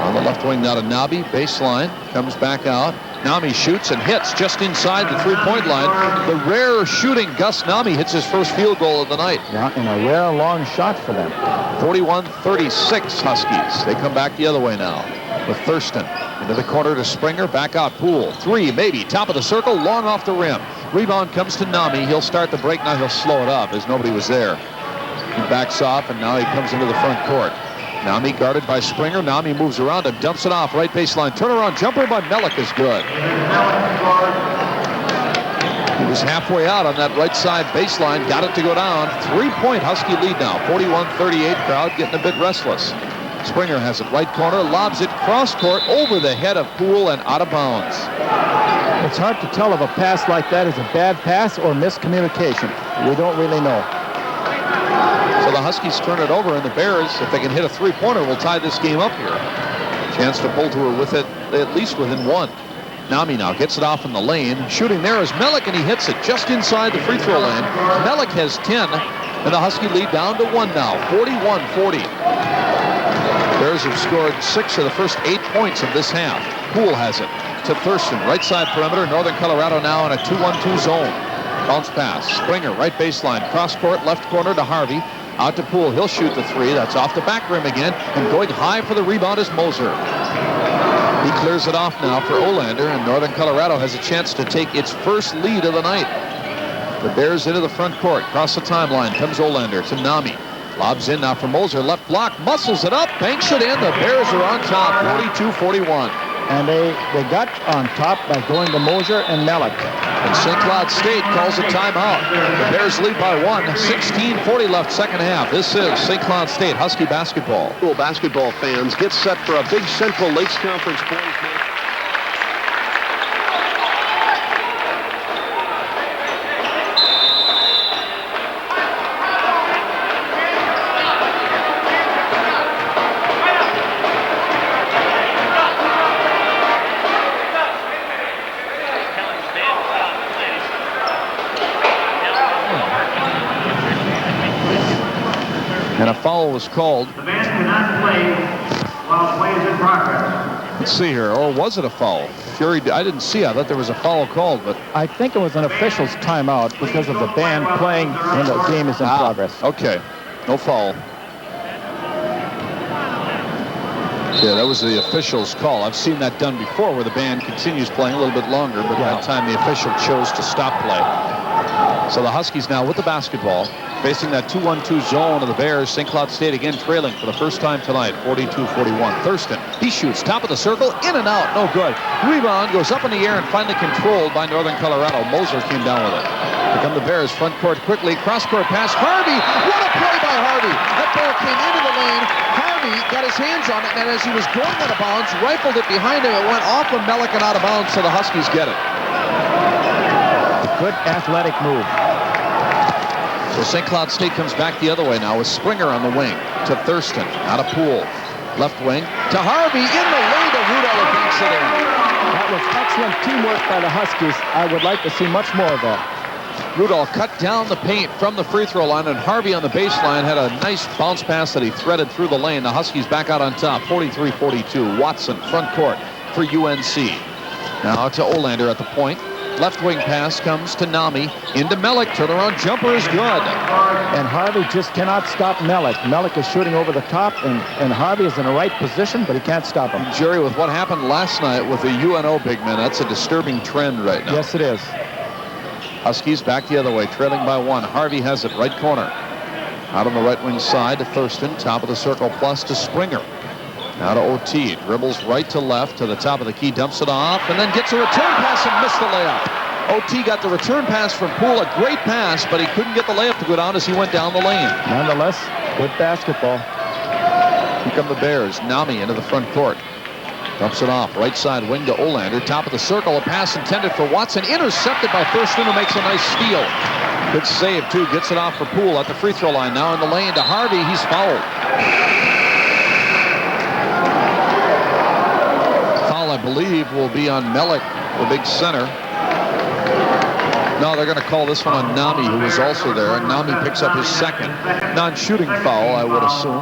A: On the left wing now to Nami, baseline, comes back out. Nami shoots and hits just inside the three-point line. The rare shooting Gus Nami hits his first field goal of the night.
B: Yeah, and a rare long shot for them.
A: 41-36 Huskies. They come back the other way now with Thurston. Into the corner to Springer, back out Poole. 3, maybe, top of the circle, long off the rim. Rebound comes to Nami. He'll start the break. Now he'll slow it up as nobody was there. He backs off, and now he comes into the front court. Nami guarded by Springer. Nami moves around and dumps it off. Right baseline. Turnaround jumper by Mellick is good. He was halfway out on that right side baseline. Got it to go down. 3-point Husky lead now. 41-38. Crowd getting a bit restless. Springer has it right corner. Lobs it cross court over the head of Poole and out of bounds.
B: It's hard to tell if a pass like that is a bad pass or miscommunication. We don't really know.
A: So the Huskies turn it over, and the Bears, if they can hit a three-pointer, will tie this game up here. Chance to pull through with it, at least within one. Nami now gets it off in the lane. Shooting there is Mellick, and he hits it just inside the free throw lane. Mellick has 10, and the Husky lead down to 1 now, 41-40. Bears have scored 6 of the first 8 points of this half. Poole has it to Thurston, right side perimeter. Northern Colorado now in a 2-1-2 zone. Bounce pass. Springer, right baseline. Cross court, left corner to Harvey. Out to Poole. He'll shoot the three. That's off the back rim again. And going high for the rebound is Moser. He clears it off now for Olander, and Northern Colorado has a chance to take its first lead of the night. The Bears into the front court. Across the timeline comes Olander to Nami. Lobs in now for Moser. Left block. Muscles it up. Banks it in. The Bears are on top. 42-41.
B: And they got on top by going to Moser and Mellick.
A: And St. Cloud State calls a timeout. The Bears lead by 1. 16:40 left second half. This is St. Cloud State Husky basketball.
D: Basketball fans get set for a big Central Lakes Conference boys match.
A: And a foul was called.
E: The man cannot play while play is in progress.
A: Let's see here. Or was it a foul? Fury, I didn't see. I thought there was a foul called, but
B: I think it was an official's timeout because of the band playing when the game is in progress.
A: Okay. No foul. Yeah, that was the official's call. I've seen that done before where the band continues playing a little bit longer, but that time the official chose to stop play. So the Huskies now with the basketball, facing that 2-1-2 zone of the Bears. St. Cloud State again trailing for the first time tonight, 42-41. Thurston, he shoots, top of the circle, in and out, no good. Rebound goes up in the air and finally controlled by Northern Colorado. Moser came down with it. Here come the Bears, front court quickly, cross-court pass, Harvey! What a play by Harvey! That ball came into the lane. Harvey got his hands on it, and as he was going out of bounds, rifled it behind him. It went off of Mellick and out of bounds, so the Huskies get it.
B: Good athletic move.
A: So St. Cloud State comes back the other way now with Springer on the wing to Thurston, out of Poole. Left wing to Harvey, in the lane to Rudolph, banks it in.
B: That was excellent teamwork by the Huskies. I would like to see much more of that.
A: Rudolph cut down the paint from the free throw line, and Harvey on the baseline had a nice bounce pass that he threaded through the lane. The Huskies back out on top, 43-42. Watson, front court for UNC. Now to Olander at the point. Left wing pass comes to Nami, into Mellick. Turnaround jumper is good.
B: And Harvey just cannot stop Mellick. Mellick is shooting over the top, and Harvey is in the right position, but he can't stop him.
A: Jerry, with what happened last night with the UNO big men, that's a disturbing trend right now.
B: Yes, it is.
A: Huskies back the other way, trailing by 1. Harvey has it, right corner. Out on the right wing side to Thurston, top of the circle plus to Springer. Now to OT, dribbles right to left to the top of the key, dumps it off, and then gets a return pass and missed the layup. OT got the return pass from Poole, a great pass, but he couldn't get the layup to go down as he went down the lane.
B: Nonetheless, good basketball.
A: Here come the Bears. Nami into the front court. Dumps it off, right side wing to Olander, top of the circle, a pass intended for Watson, intercepted by Thurston, who makes a nice steal. Good save, too, gets it off for Poole at the free throw line. Now in the lane to Harvey, he's fouled. I believe will be on Mellick, the big center. No, they're going to call this one on Nami, who was also there. And Nami picks up his second non-shooting foul, I would assume.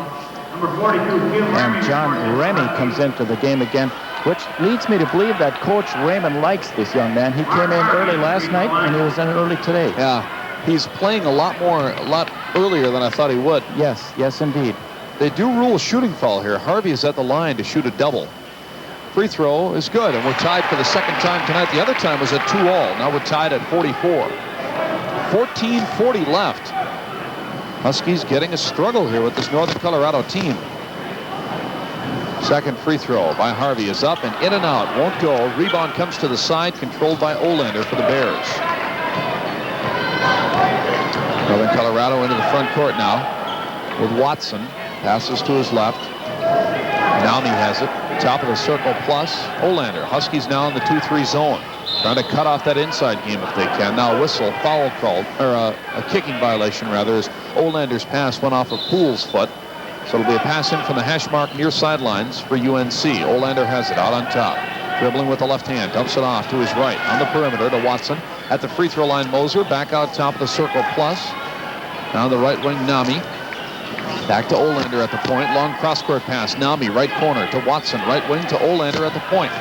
B: And John Rennie comes into the game again, which leads me to believe that Coach Raymond likes this young man. He came in early last night, and he was in early today.
A: Yeah, he's playing a lot earlier than I thought he would.
B: Yes, indeed.
A: They do rule a shooting foul here. Harvey is at the line to shoot a double. Free throw is good, and we're tied for the second time tonight. The other time was at 2-all. Now we're tied at 44. 14:40 left. Huskies getting a struggle here with this Northern Colorado team. Second free throw by Harvey is up and in and out. Won't go. Rebound comes to the side, controlled by Olander for the Bears. Northern Colorado into the front court now with Watson. Passes to his left. Nami has it. Top of the circle plus Olander. Huskies now in the 2-3 zone. Trying to cut off that inside game if they can. Now a whistle, foul called, or a kicking violation rather, as Olander's pass went off of Poole's foot. So it'll be a pass in from the hash mark near sidelines for UNC. Olander has it out on top. Dribbling with the left hand, dumps it off to his right on the perimeter to Watson. At the free throw line, Moser back out top of the circle plus. Down the right wing, Nami. Back to Olander at the point. Long cross-court pass. Nami, right corner to Watson. Right wing to Olander at the point.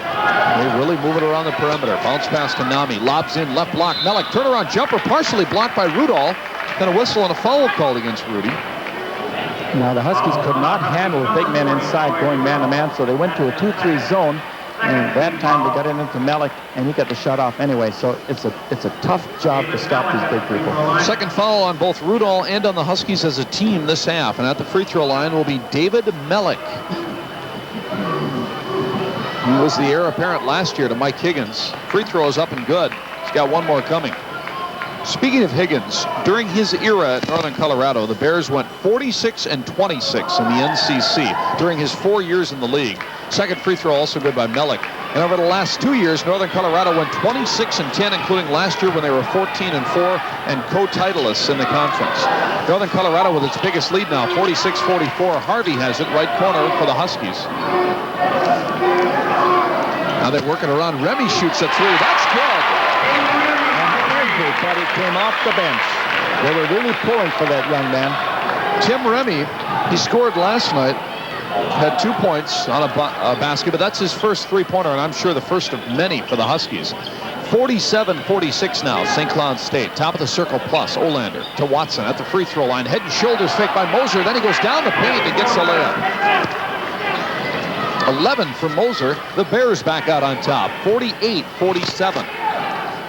A: They really move it around the perimeter. Bounce pass to Nami. Lobs in, left block. Mellick, turnaround jumper, partially blocked by Rudolph. Then a whistle and a foul called against Rudy.
B: Now, the Huskies could not handle the big man inside going man-to-man, so they went to a 2-3 zone. And that time they got it into Mellick, and he got the shot off anyway. So it's a tough job to stop these big people.
A: Second foul on both Rudolph and on the Huskies as a team this half. And at the free throw line will be David Mellick. He was the heir apparent last year to Mike Higgins. Free throw is up and good. He's got one more coming. Speaking of Higgins, during his era at Northern Colorado, the Bears went 46-26 in the NCC during his 4 years in the league. Second free throw also good by Mellick. And over the last 2 years, Northern Colorado went 26-10, including last year when they were 14-4 and co-titleists in the conference. Northern Colorado with its biggest lead now, 46-44. Harvey has it, right corner for the Huskies. Now they're working around. Remy shoots a three. That's good.
B: They thought he came off the bench. They were really pulling for that young man.
A: Tim Remy, he scored last night, had 2 points on a basket, but that's his first three-pointer, and I'm sure the first of many for the Huskies. 47-46 now, St. Cloud State. Top of the circle plus, Olander to Watson at the free throw line. Head and shoulders fake by Moser, then he goes down the paint and gets the layup. 11 for Moser. The Bears back out on top, 48-47.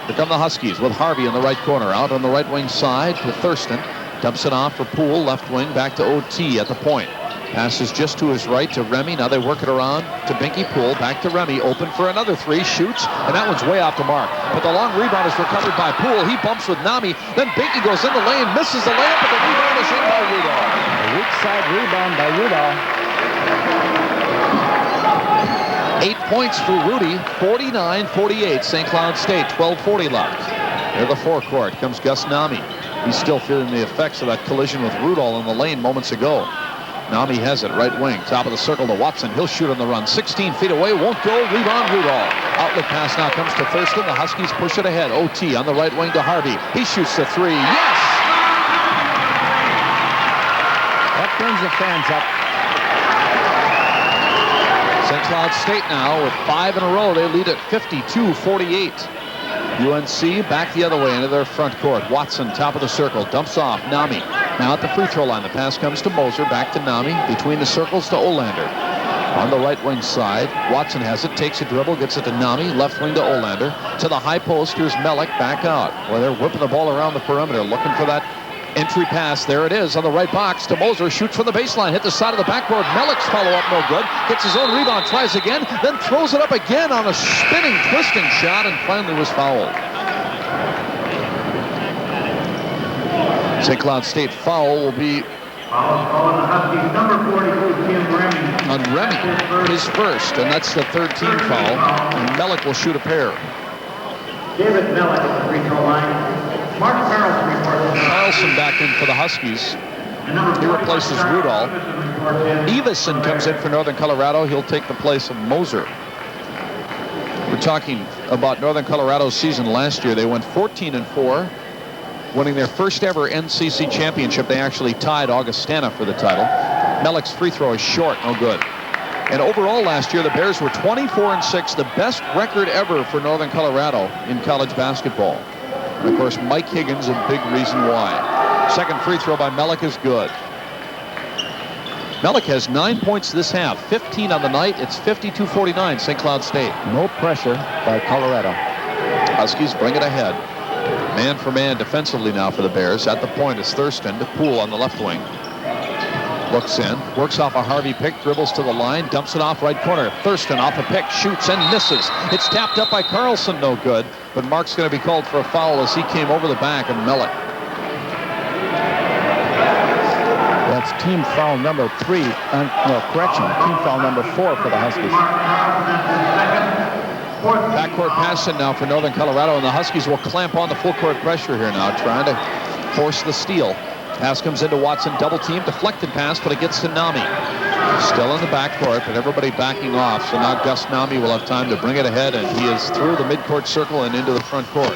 A: Here come the Huskies with Harvey in the right corner. Out on the right wing side to Thurston. Dumps it off for Poole. Left wing back to OT at the point. Passes just to his right to Remy. Now they work it around to Binky Poole. Back to Remy. Open for another three. Shoots. And that one's way off the mark. But the long rebound is recovered by Poole. He bumps with Nami. Then Binky goes in the lane. Misses the layup. But the rebound is in by Rudolph.
B: A weak side rebound by Rudolph.
A: 8 points for Rudy, 49-48, St. Cloud State, 12:40 left. Near the forecourt comes Gus Nami. He's still feeling the effects of that collision with Rudolph in the lane moments ago. Nami has it, right wing, top of the circle to Watson. He'll shoot on the run, 16 feet away, won't go, rebound Rudolph. Outlet pass now comes to Thurston. The Huskies push it ahead. OT on the right wing to Harvey. He shoots the three, yes!
B: That brings the fans up.
A: St. Cloud State now with 5 in a row. They lead at 52-48. UNC back the other way into their front court. Watson, top of the circle, dumps off. Nami now at the free throw line. The pass comes to Moser, back to Nami, between the circles to Olander. On the right wing side, Watson has it, takes a dribble, gets it to Nami, left wing to Olander. To the high post, here's Mellick back out. Well, they're whipping the ball around the perimeter, looking for that entry pass. There it is on the right box to Moser. Shoots from the baseline. Hit the side of the backboard. Mellick's follow-up no good. Gets his own rebound. Tries again. Then throws it up again on a spinning, twisting shot and finally was fouled. St. Cloud State foul will be on Remy. His first, and that's the third team foul. And Mellick will shoot a pair.
E: David Mellick at the free throw line. Mark Carlson reports.
A: Carlson back in for the Huskies. He replaces Rudolph. Evison comes in for Northern Colorado. He'll take the place of Moser. We're talking about Northern Colorado's season last year. They went 14-4, winning their first ever NCC championship. They actually tied Augustana for the title. Mellick's free throw is short, no good. And overall last year, the Bears were 24-6, the best record ever for Northern Colorado in college basketball. And of course, Mike Higgins, a big reason why. Second free throw by Mellick is good. Mellick has 9 points this half, 15 on the night. It's 52-49, St. Cloud State.
B: No pressure by Colorado.
A: Huskies bring it ahead. Man for man defensively now for the Bears. At the point is Thurston to Poole on the left wing. Looks in, works off a Harvey pick, dribbles to the line, dumps it off right corner. Thurston off a pick, shoots and misses. It's tapped up by Carlson, no good. But Mark's going to be called for a foul as he came over the back of Mellick.
B: That's team foul number 3. Team foul number 4 for the Huskies.
A: Backcourt pass in now for Northern Colorado, and the Huskies will clamp on the full court pressure here now, trying to force the steal. Pass comes into Watson, double team, deflected pass, but it gets to Nami. Still in the backcourt, but everybody backing off. So now Gus Nami will have time to bring it ahead, and he is through the midcourt circle and into the front court.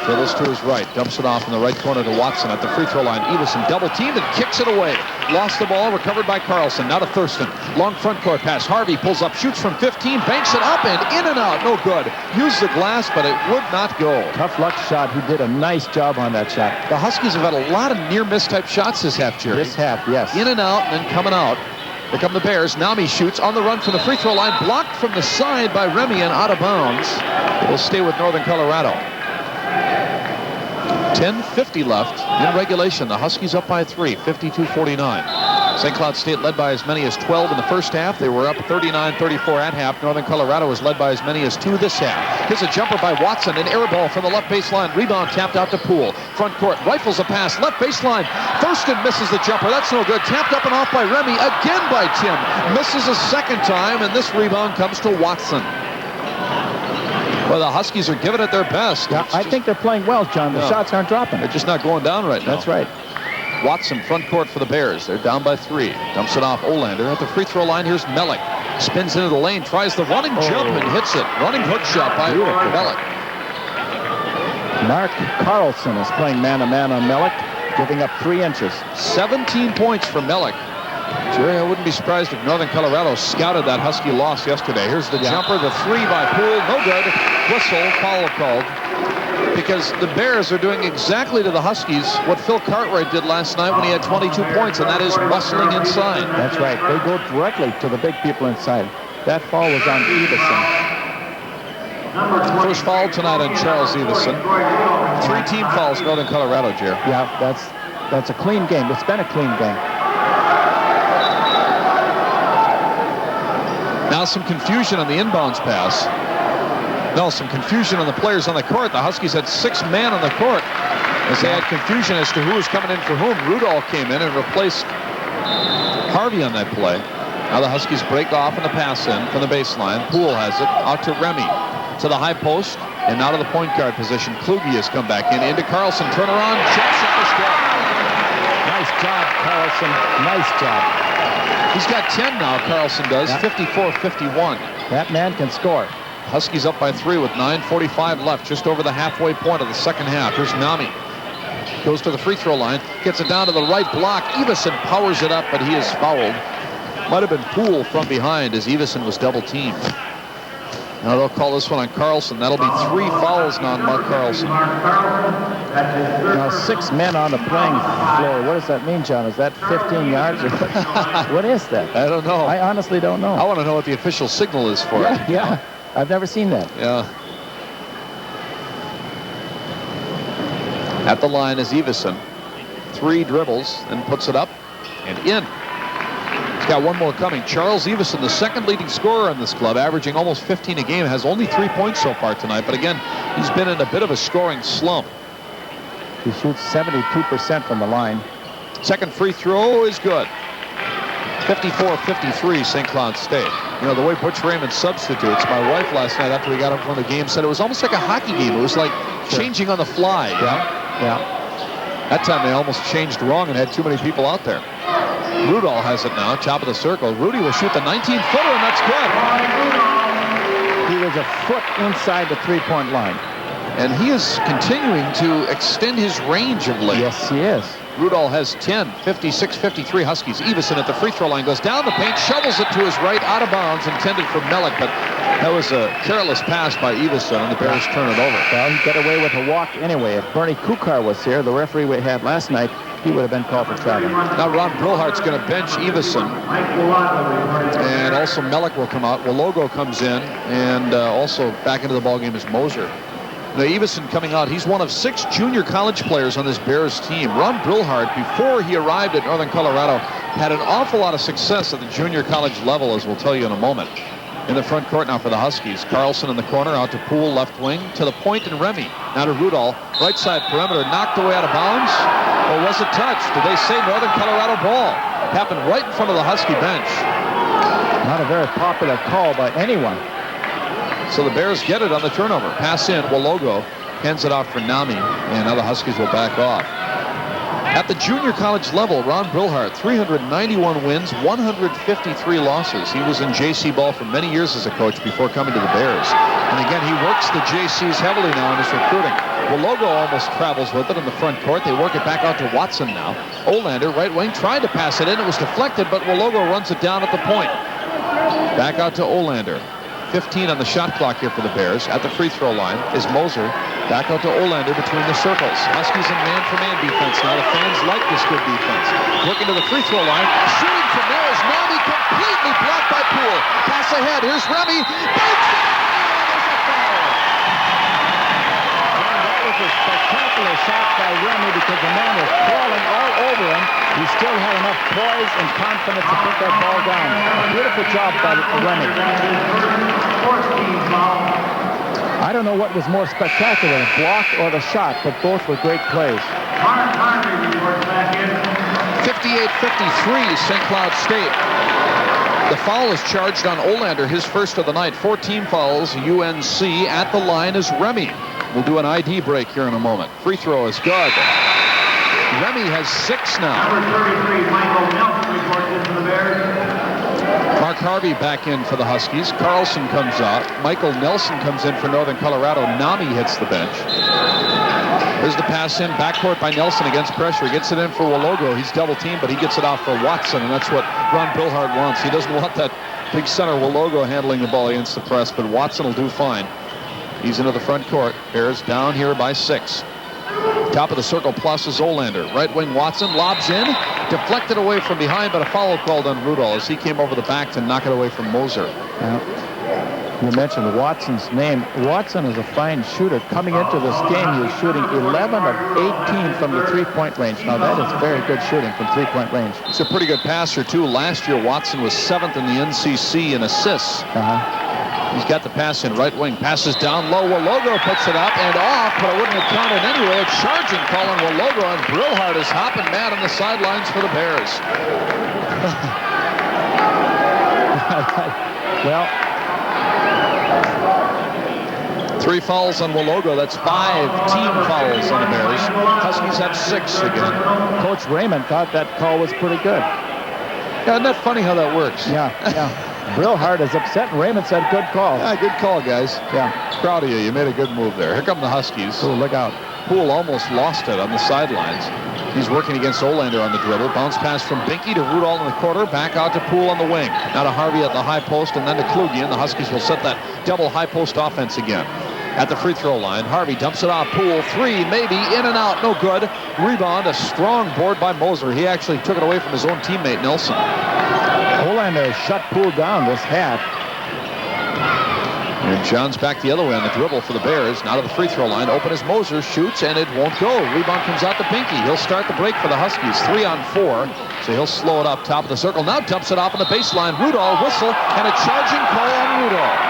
A: Dribbles to his right, dumps it off in the right corner to Watson at the free throw line. Everson double teamed and kicks it away. Lost the ball, recovered by Carlson. Now to Thurston. Long front court pass. Harvey pulls up, shoots from 15, banks it up and in and out. No good. Used the glass, but it would not go.
B: Tough luck shot. He did a nice job on that shot.
A: The Huskies have had a lot of near-miss type shots this half, Jerry.
B: This half, yes.
A: In and out and then coming out. Here come the Bears. Nami shoots on the run from the free throw line. Blocked from the side by Remy and out of bounds. It will stay with Northern Colorado. 10:50 left in regulation. The Huskies up by 3, 52-49. St. Cloud State led by as many as 12 in the first half. They were up 39-34 at half. Northern Colorado was led by as many as 2 this half. Here's a jumper by Watson. An air ball from the left baseline. Rebound tapped out to Poole. Front court. Rifles a pass. Left baseline. Thurston misses the jumper. That's no good. Tapped up and off by Remy. Again by Tim. Misses a second time, and this rebound comes to Watson. Well, the Huskies are giving it their best.
B: Yeah, I think they're playing well, John. The shots aren't dropping.
A: They're just not going down right now.
B: That's right.
A: Watson, front court for the Bears. They're down by 3. Dumps it off Olander at the free throw line. Here's Mellick. Spins into the lane, tries the running jump and hits it. Running hook shot by Mellick.
B: Mark Carlson is playing man-to-man on Mellick, giving up 3 inches.
A: 17 points for Mellick. Jerry, I wouldn't be surprised if Northern Colorado scouted that Husky loss yesterday. Here's the jumper, the 3 by Poole. No good. Whistle, foul called. Because the Bears are doing exactly to the Huskies what Phil Cartwright did last night when he had 22 points, and that is muscling inside.
B: That's right. They go directly to the big people inside. That foul was on Everson.
A: First foul tonight on Charles Everson. 3 team fouls, Northern Colorado, Jerry.
B: Yeah, that's a clean game. It's been a clean game.
A: Now some confusion on the inbounds pass. No, some confusion on the players on the court. The Huskies had 6 men on the court as they had confusion as to who was coming in for whom. Rudolph came in and replaced Harvey on that play. Now the Huskies break off in the pass in from the baseline. Poole has it out to Remy. To the high post and now to the point guard position. Kluge has come back in. Into Carlson. Turnaround. Jump shot is good.
B: Nice job, Carlson. Nice job.
A: He's got 10 now, Carlson does. 54-51.
B: That man can score.
A: Huskies up by 3 with 9:45 left, just over the halfway point of the second half. Here's Nami. Goes to the free throw line. Gets it down to the right block. Everson powers it up, but he is fouled. Might have been Poole from behind as Everson was double teamed. Now they'll call this one on Carlson. That'll be 3 fouls now on Mark Carlson.
B: Now 6 men on the playing floor. What does that mean, John? Is that 15 yards? Or what is that?
A: I don't know.
B: I honestly don't know.
A: I want to know what the official signal is for it.
B: Yeah. I've never seen that.
A: Yeah. At the line is Everson. 3 dribbles and puts it up and in. He's got 1 more coming. Charles Everson, the second leading scorer in this club, averaging almost 15 a game, has only 3 points so far tonight. But again, he's been in a bit of a scoring slump.
B: He shoots 72% from the line.
A: Second free throw is good. 54-53, St. Cloud State. You know, the way Butch Raymond substitutes, my wife last night after we got up from the game said it was almost like a hockey game. It was like changing on the fly.
B: Yeah.
A: That time they almost changed wrong and had too many people out there. Rudolph has it now, top of the circle. Rudy will shoot the 19-footer, and that's good.
B: He was a foot inside the 3-point line.
A: And he is continuing to extend his range of late.
B: Yes, he is.
A: Rudolph has 10, 56-53 Huskies. Everson at the free throw line goes down the paint, shovels it to his right, out of bounds, intended for Mellick, but that was a careless pass by Everson, and the Bears turn it over.
B: Well, he got away with a walk anyway. If Bernie Kukar was here, the referee we had last night, he would have been called for traveling.
A: Now Ron Brillhart's going to bench Everson, and also Mellick will come out. Walogo comes in, and also back into the ballgame is Moser. Now, Everson coming out, he's one of 6 junior college players on this Bears team. Ron Brillhart, before he arrived at Northern Colorado, had an awful lot of success at the junior college level, as we'll tell you in a moment. In the front court now for the Huskies. Carlson in the corner, out to Poole, left wing, to the point and Remy. Now to Rudolph, right side perimeter, knocked away out of bounds. Or was it touched? Did they say Northern Colorado ball? Happened right in front of the Husky bench.
B: Not a very popular call by anyone.
A: So the Bears get it on the turnover. Pass in, Walogo hands it off for Nami, and now the Huskies will back off. At the junior college level, Ron Brillhart, 391 wins, 153 losses. He was in JC ball for many years as a coach before coming to the Bears. And again, he works the JCs heavily now in his recruiting. Walogo almost travels with it in the front court. They work it back out to Watson now. Olander, right wing, tried to pass it in. It was deflected, but Walogo runs it down at the point. Back out to Olander. 15 on the shot clock here for the Bears. At the free throw line is Moser. Back out to Olander between the circles. Huskies in man-for-man defense. Now the fans like this good defense. Working to the free throw line. Shooting from there is Nami, completely blocked by Poole. Pass ahead. Here's Remy.
B: A spectacular shot by Remy because the man was crawling all over him. He still had enough poise and confidence to put that ball down. A beautiful job by Remy. I don't know what was more spectacular, the block or the shot, but both were great plays.
A: 58-53, St. Cloud State. The foul is charged on Olander, his first of the night. 14 fouls, UNC. At the line is Remy. We'll do an ID break here in a moment. Free throw is good. Remy has 6 now.
E: Number 33, Michael Nelson reports into the Bears.
A: Mark Harvey back in for the Huskies. Carlson comes out. Michael Nelson comes in for Northern Colorado. Nami hits the bench. There's the pass in, backcourt by Nelson against pressure. He gets it in for Walogo. He's double teamed, but he gets it off for Watson, and that's what Ron Brillhart wants. He doesn't want that big center Walogo handling the ball against the press, but Watson will do fine. He's into the front court. Bears down here by 6. Top of the circle plus is Olander. Right wing Watson lobs in. Deflected away from behind, but a foul called on Rudolph as he came over the back to knock it away from Moser.
B: You mentioned Watson's name. Watson is a fine shooter. Coming into this game, he was shooting 11 of 18 from the three-point range. Now, that is very good shooting from three-point range.
A: He's a pretty good passer, too. Last year, Watson was 7th in the NCC in assists. He's got the pass in right wing. Passes down low. Walogo puts it up and off, but it wouldn't have counted anyway. A charging call on Walogo, and Brillhart is hopping mad on the sidelines for the Bears.
B: Well,
A: 3 fouls on Walogo. That's 5 team fouls on the Bears. Huskies have 6 again.
B: Coach Raymond thought that call was pretty good.
A: Yeah, isn't that funny how that works?
B: Yeah. Brillhart is upset, and Raymond said, good call.
A: Yeah, good call, guys.
B: Yeah.
A: Proud of you. You made a good move there. Here come the Huskies.
B: Oh, look out.
A: Poole almost lost it on the sidelines. He's working against Olander on the dribble. Bounce pass from Binky to Rudolph in the quarter. Back out to Poole on the wing. Now to Harvey at the high post, and then to Kluge. And the Huskies will set that double high post offense again. At the free throw line, Harvey dumps it off. Poole, 3, maybe, in and out, no good. Rebound, a strong board by Moser. He actually took it away from his own teammate, Nelson.
B: Olander shut Poole down, this hat.
A: And John's back the other way on the dribble for the Bears. Now to the free throw line. Open as Moser shoots, and it won't go. Rebound comes out to Binky. He'll start the break for the Huskies. 3 on 4. So he'll slow it up top of the circle. Now dumps it off on the baseline. Rudolph whistle, and a charging call on Rudolph.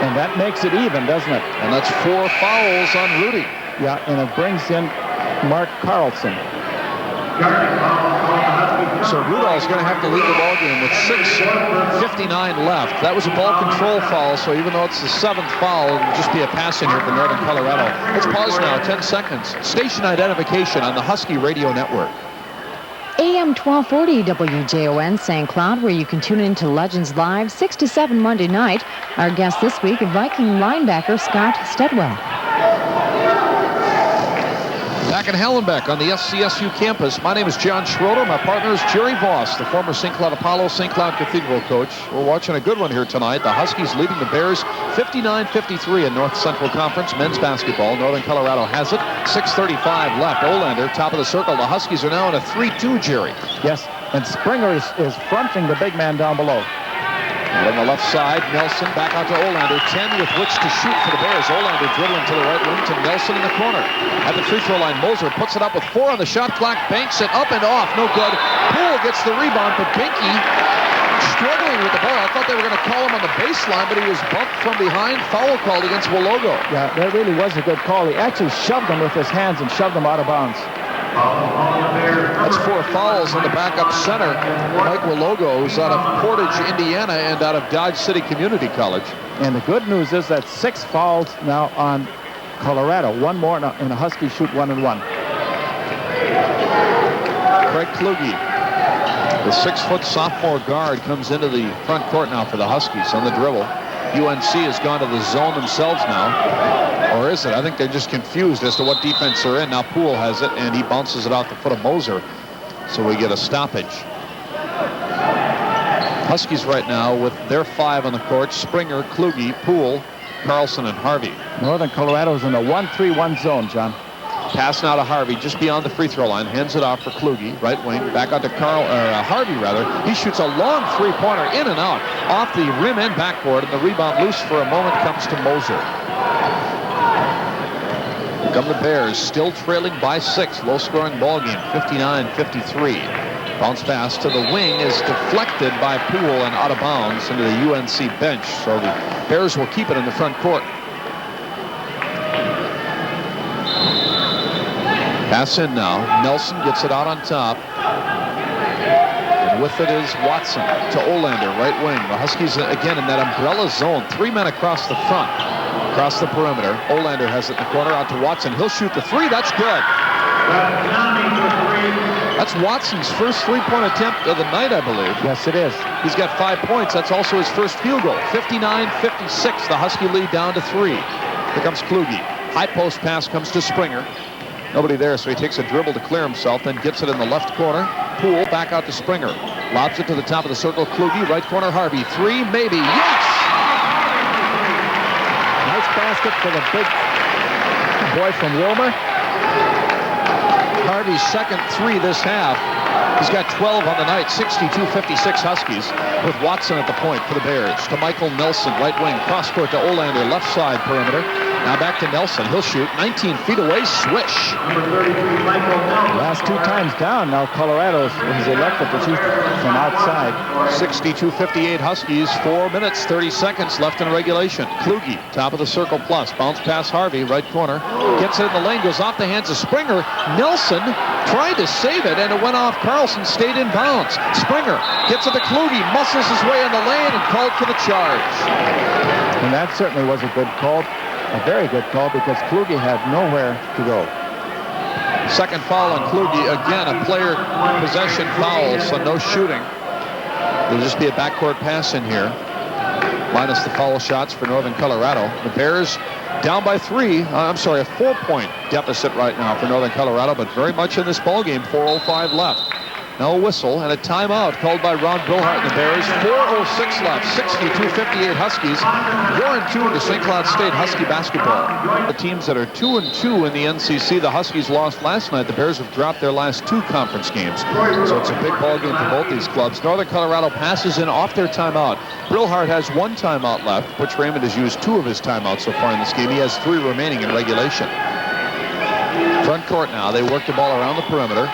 B: And that makes it even, doesn't it?
A: And that's 4 fouls on Rudy.
B: Yeah, and it brings in Mark Carlson.
A: So Rudolph's going to have to lead the ball game with 6:59 left. That was a ball control foul, so even though it's the 7th foul, it'll just be a pass in here for Northern Colorado. Let's pause now, 10 seconds. Station identification on the Husky Radio Network.
C: AM 1240 WJON St. Cloud, where you can tune in to Legends Live 6 to 7 Monday night. Our guest this week, Viking linebacker Scott Stedwell.
A: Back in Hallenbeck on the SCSU campus. My name is John Schroeder. My partner is Jerry Voss, the former St. Cloud Apollo, St. Cloud Cathedral coach. We're watching a good one here tonight. The Huskies leading the Bears 59-53 in North Central Conference men's basketball. Northern Colorado has it. 6:35 left. Olander, top of the circle. The Huskies are now in a 3-2, Jerry.
B: Yes, and Springer is fronting the big man down below.
A: And on the left side, Nelson back out to Olander. 10 with which to shoot for the Bears. Olander dribbling to the right wing to Nelson in the corner. At the free throw line, Moser puts it up with 4 on the shot clock. Banks it up and off. No good. Poole gets the rebound, but Binky struggling with the ball. I thought they were going to call him on the baseline, but he was bumped from behind. Foul called against Walogo.
B: Yeah, that really was a good call. He actually shoved him with his hands and shoved him out of bounds.
A: That's 4 fouls on the backup center, Mike Walogo, who's out of Portage, Indiana, and out of Dodge City Community College.
B: And the good news is that 6 fouls now on Colorado. 1 more, and the Huskies shoot 1-1.
A: Craig Kluge, the 6-foot sophomore guard, comes into the front court now for the Huskies on the dribble. UNC has gone to the zone themselves now. Or is it? I think they're just confused as to what defense they're in. Now Poole has it, and he bounces it off the foot of Moser. So we get a stoppage. Huskies right now with their 5 on the court: Springer, Kluge, Poole, Carlson, and Harvey.
B: Northern Colorado's in a 1-3-1 zone, John.
A: Pass now to Harvey, just beyond the free throw line. Hands it off for Kluge, right wing. Back out to Harvey, rather. He shoots a long three-pointer in and out, off the rim and backboard, and the rebound loose for a moment comes to Moser. Here come the Bears, still trailing by 6. Low-scoring ball game, 59-53. Bounce pass to the wing is deflected by Poole and out of bounds into the UNC bench. So the Bears will keep it in the front court. Pass in now. Nelson gets it out on top. And with it is Watson to Olander, right wing. The Huskies again in that umbrella zone. 3 men across the front, across the perimeter. Olander has it in the corner out to Watson. He'll shoot the 3. That's good. That's Watson's first 3-point attempt of the night, I believe.
B: Yes, it is.
A: He's got 5 points. That's also his first field goal. 59-56. The Husky lead down to 3. Here comes Kluge. High post pass comes to Springer. Nobody there, so he takes a dribble to clear himself, then gets it in the left corner. Poole back out to Springer. Lobs it to the top of the circle. Kluge, right corner, Harvey. 3, maybe. Yes!
B: Nice basket for the big boy from Wilmer.
A: Harvey's second 3 this half. He's got 12 on the night. 62-56 Huskies with Watson at the point for the Bears. To Michael Nelson, right wing. Cross court to Olander, left side perimeter. Now back to Nelson. He'll shoot 19 feet away. Swish.
B: Last 2 times down. Now Colorado has elected to shoot from outside.
A: 62-58 Huskies. 4 minutes, 30 seconds left in regulation. Kluge, top of the circle plus. Bounce pass Harvey, right corner. Gets it in the lane, goes off the hands of Springer. Nelson tried to save it, and it went off Carlson, stayed in bounds. Springer gets it to Kluge, muscles his way in the lane, and called for the charge.
B: And that certainly was a good call. A very good call, because Kluge had nowhere to go.
A: Second foul on Kluge. Again, a player possession foul, so no shooting. There'll just be a backcourt pass in here, minus the foul shots for Northern Colorado. The Bears down by 3. I'm sorry, a 4-point deficit right now for Northern Colorado, but very much in this ball game. 4:05 left. Now a whistle and a timeout called by Ron Brillhart and the Bears. 4:06 left. 62-58 Huskies. 4-2 to St. Cloud State Husky basketball. The teams that are 2-2 in the NCC. The Huskies lost last night. The Bears have dropped their last 2 conference games. So it's a big ball game for both these clubs. Northern Colorado passes in off their timeout. Brillhart has 1 timeout left. Butch Raymond has used 2 of his timeouts so far in this game. He has 3 remaining in regulation. Front court now. They work the ball around the perimeter.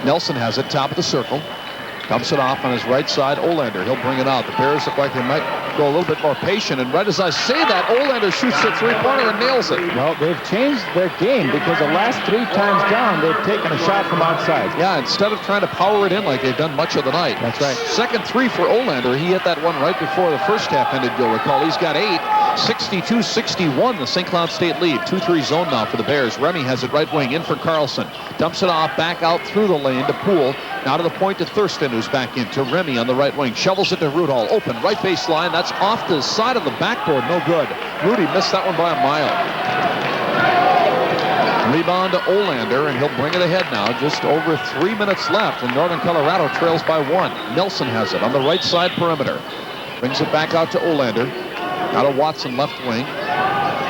A: Nelson has it, top of the circle. Dumps it off on his right side. Olander, he'll bring it out. The Bears look like they might go a little bit more patient. And right as I say that, Olander shoots the 3-pointer and nails it.
B: Well, they've changed their game, because the last 3 times down, they've taken a shot from outside.
A: Yeah, instead of trying to power it in like they've done much of the night.
B: That's right.
A: Second 3 for Olander. He hit that one right before the first half ended, you'll recall. He's got 8. 62-61, the St. Cloud State lead. 2-3 zone now for the Bears. Remy has it right wing, in for Carlson. Dumps it off, back out through the lane to Poole. Now to the point to Thurston, who's back in to Remy on the right wing. Shovels it to Rudall. Open, right baseline. That's off the side of the backboard. No good. Rudy missed that one by a mile. Rebound to Olander, and he'll bring it ahead now. Just over 3 minutes left, and Northern Colorado trails by 1. Nelson has it on the right side perimeter. Brings it back out to Olander. Now to Watson, left wing.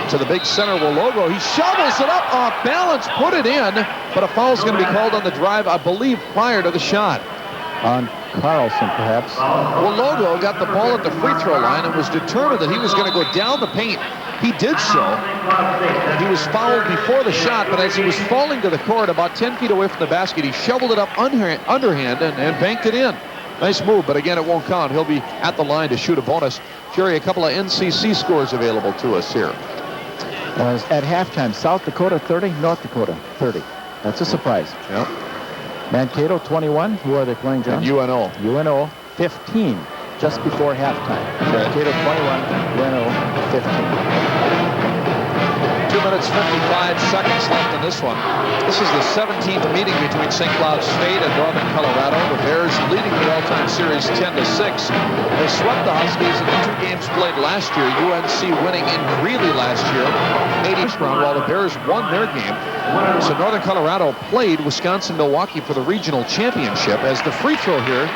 A: To the big center, Walogo. He shovels it up off balance, put it in, but a foul's going to be called on the drive, I believe, prior to the shot.
B: On Carlson, perhaps.
A: Walogo got the ball at the free throw line and was determined that he was going to go down the paint. He did so. He was fouled before the shot, but as he was falling to the court about 10 feet away from the basket, he shoveled it up underhand and banked it in. Nice move, but again, it won't count. He'll be at the line to shoot a bonus. Jerry, a couple of NCC scores available to us here.
B: At halftime, South Dakota 30, North Dakota 30. That's a surprise.
A: Yep.
B: Mankato 21. Who are they playing, John?
A: And UNO.
B: UNO 15 just before halftime. Mankato 21, UNO 15.
A: 2 minutes, 55 seconds left in this one. This is the 17th meeting between St. Cloud State and Northern Colorado. The Bears leading the all-time series 10-6. They swept the Huskies in the 2 games played last year. UNC winning in Greeley last year, 80th round, while the Bears won their game. So Northern Colorado played Wisconsin-Milwaukee for the regional championship, as the free throw here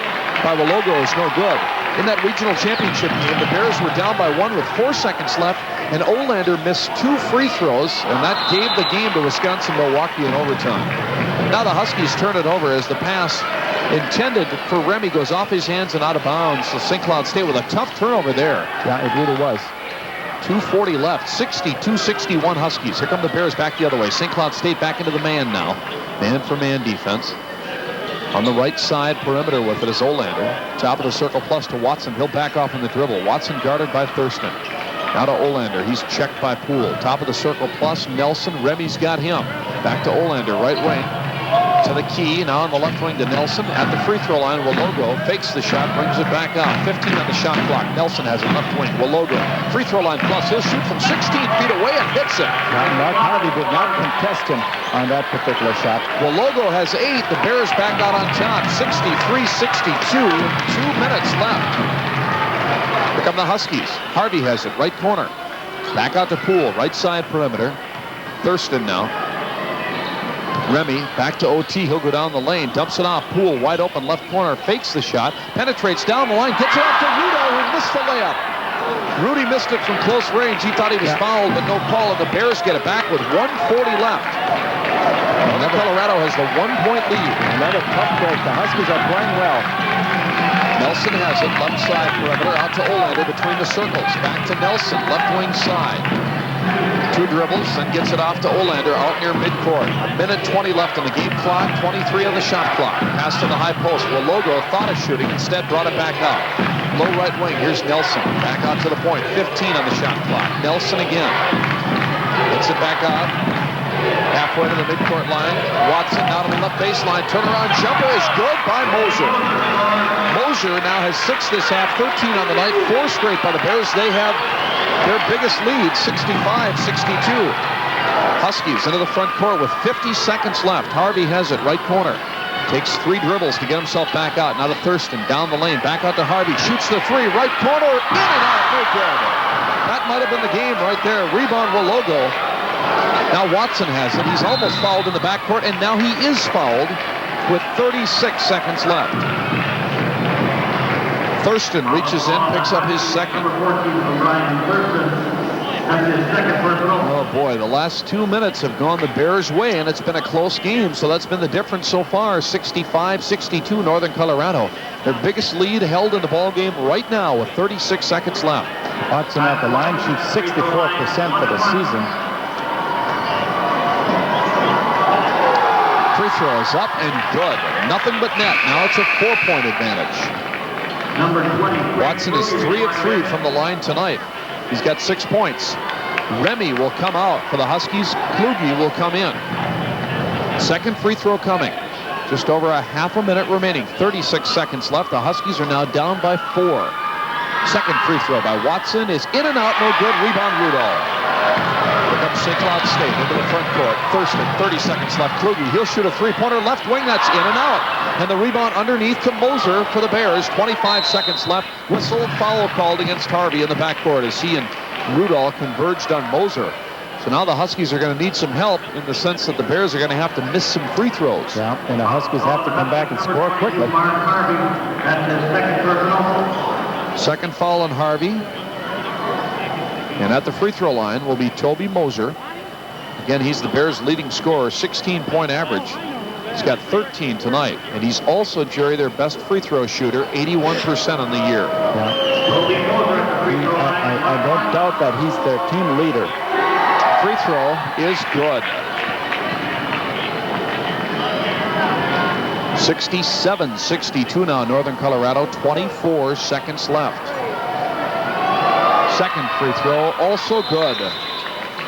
A: by Wologo is no good. In that regional championship game, the Bears were down by 1 with 4 seconds left, and Olander missed 2 free throws, and that gave the game to Wisconsin-Milwaukee in overtime. Now the Huskies turn it over as the pass intended for Remy goes off his hands and out of bounds. So St. Cloud State with a tough turnover there.
B: Yeah, it really was.
A: 2:40 left, 62-61 Huskies. Here come the Bears back the other way. St. Cloud State back into the man now. Man-for-man defense. On the right side perimeter with it is Olander. Top of the circle plus to Watson. He'll back off in the dribble. Watson guarded by Thurston. Now to Olander. He's checked by Poole. Top of the circle plus Nelson. Remy's got him. Back to Olander. Right wing. To the key. Now on the left wing to Nelson. At the free throw line, Wologo fakes the shot. Brings it back out. 15 on the shot clock. Nelson has it left wing. Wologo. Free throw line plus. He'll shoot from 16 feet away and hits it.
B: Mark Harvey did not contest him on that particular shot.
A: Wologo has 8. The Bears back out on top. 63-62. 2 minutes left. Here come the Huskies. Harvey has it. Right corner. Back out to Poole. Right side perimeter. Thurston now. Remy back to OT. He'll go down the lane. Dumps it off. Poole wide open left corner. Fakes the shot. Penetrates down the line. Gets it off to Rudo, who missed the layup. Rudy missed it from close range. He thought he was fouled, but no call. And the Bears get it back with 1:40 left. Northern Colorado has the 1-point lead.
B: Another tough break. The Huskies are playing well.
A: Nelson has it. Left side perimeter. Out to Olander between the circles. Back to Nelson. Left wing side. 2 dribbles, then gets it off to Olander out near midcourt. 1:20 left on the game clock, 23 on the shot clock. Pass to the high post. Wologo thought of shooting, instead brought it back out. Low right wing, here's Nelson. Back out to the point, 15 on the shot clock. Nelson again. Gets it back out. Halfway to the midcourt line. Watson now to the left baseline. Turnaround jumper is good by Moser. Moser now has 6 this half, 13 on the night, 4 straight by the Bears. They have their biggest lead, 65-62. Huskies into the front court with 50 seconds left. Harvey has it, right corner. Takes 3 dribbles to get himself back out. Now to Thurston, down the lane, back out to Harvey. Shoots the 3, right corner, in and out, no good. That might have been the game right there. Rebound Wologo. Now Watson has it. He's almost fouled in the backcourt, and now he is fouled with 36 seconds left. Thurston reaches in, picks up his second. Oh boy, the last 2 minutes have gone the Bears' way, and it's been a close game, so that's been the difference so far. 65-62 Northern Colorado. Their biggest lead held in the ball game right now with 36 seconds left.
B: Watson at the line shoots 64% for the season.
A: Free throw is up and good. Nothing but net. Now it's a 4-point advantage. Watson is 3 of 3 from the line tonight. He's got 6 points. Remy will come out for the Huskies. Kluge will come in. Second free throw coming. Just over a half a minute remaining. 36 seconds left. The Huskies are now down by 4. Second free throw by Watson is in and out. No good. Rebound Rudolph. Here comes St. Cloud State into the front court. Thurston, 30 seconds left. Kluge, he'll shoot a 3-pointer left wing. That's in and out. And the rebound underneath to Moser for the Bears. 25 seconds left. Whistle, foul called against Harvey in the backcourt as he and Rudolph converged on Moser. So now the Huskies are going to need some help in the sense that the Bears are going to have to miss some free throws.
B: Yeah, and the Huskies have to come back and score quickly.
A: Second foul on Harvey. And at the free throw line will be Toby Moser. Again, he's the Bears' leading scorer, 16-point average. He's got 13 tonight. And he's also, Jerry, their best free throw shooter, 81% on the year.
B: Yeah. I don't doubt that he's their team leader.
A: Free throw is good. 67-62 now, Northern Colorado, 24 seconds left. Second free throw, also good.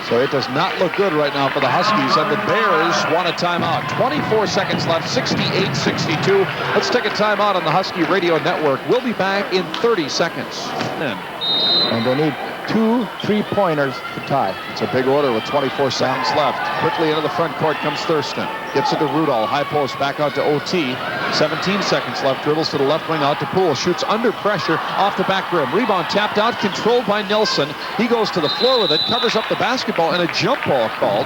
A: So it does not look good right now for the Huskies, and the Bears want a timeout. 24 seconds left, 68-62. Let's take a timeout on the Husky Radio Network. We'll be back in 30 seconds.
B: And they need 2 3-pointers to tie.
A: It's a big order with 24 seconds left. Quickly into the front court comes Thurston. Gets it to Rudolph. High post back out to OT. 17 seconds left. Dribbles to the left wing out to Poole. Shoots under pressure off the back rim. Rebound tapped out. Controlled by Nelson. He goes to the floor with it. Covers up the basketball, and a jump ball called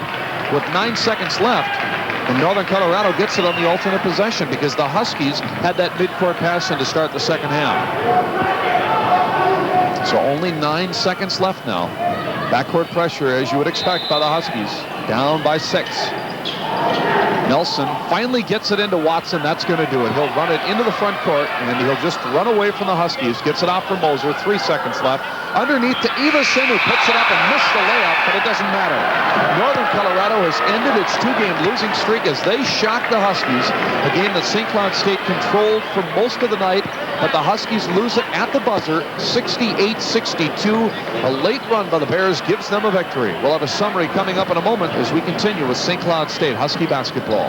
A: with 9 seconds left. And Northern Colorado gets it on the alternate possession because the Huskies had that midcourt pass in to start the second half. So only 9 seconds left now. Backcourt pressure, as you would expect by the Huskies. Down by 6. Nelson finally gets it into Watson. That's going to do it. He'll run it into the front court, and then he'll just run away from the Huskies. Gets it off for Moser. 3 seconds left. Underneath to Everson, who puts it up and missed the layup, but it doesn't matter. Northern Colorado has ended its 2-game losing streak as they shocked the Huskies. A game that St. Cloud State controlled for most of the night, but the Huskies lose it at the buzzer, 68-62. A late run by the Bears gives them a victory. We'll have a summary coming up in a moment as we continue with St. Cloud State Husky basketball.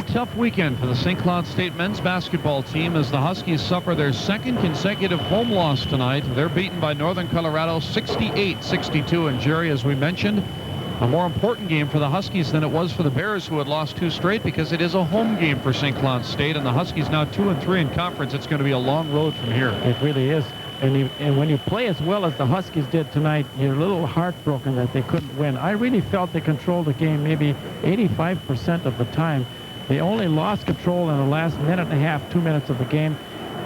F: Tough weekend for the St. Cloud State men's basketball team as the Huskies suffer their second consecutive home loss tonight. They're beaten by Northern Colorado 68-62. And Jerry, as we mentioned, a more important game for the Huskies than it was for the Bears, who had lost 2 straight, because it is a home game for St. Cloud State, and the Huskies now 2-3 in conference. It's going to be a long road from here.
G: It really is. And when you play as well as the Huskies did tonight, you're a little heartbroken that they couldn't win. I really felt they controlled the game maybe 85% of the time. They only lost control in the last minute and a half, 2 minutes of the game.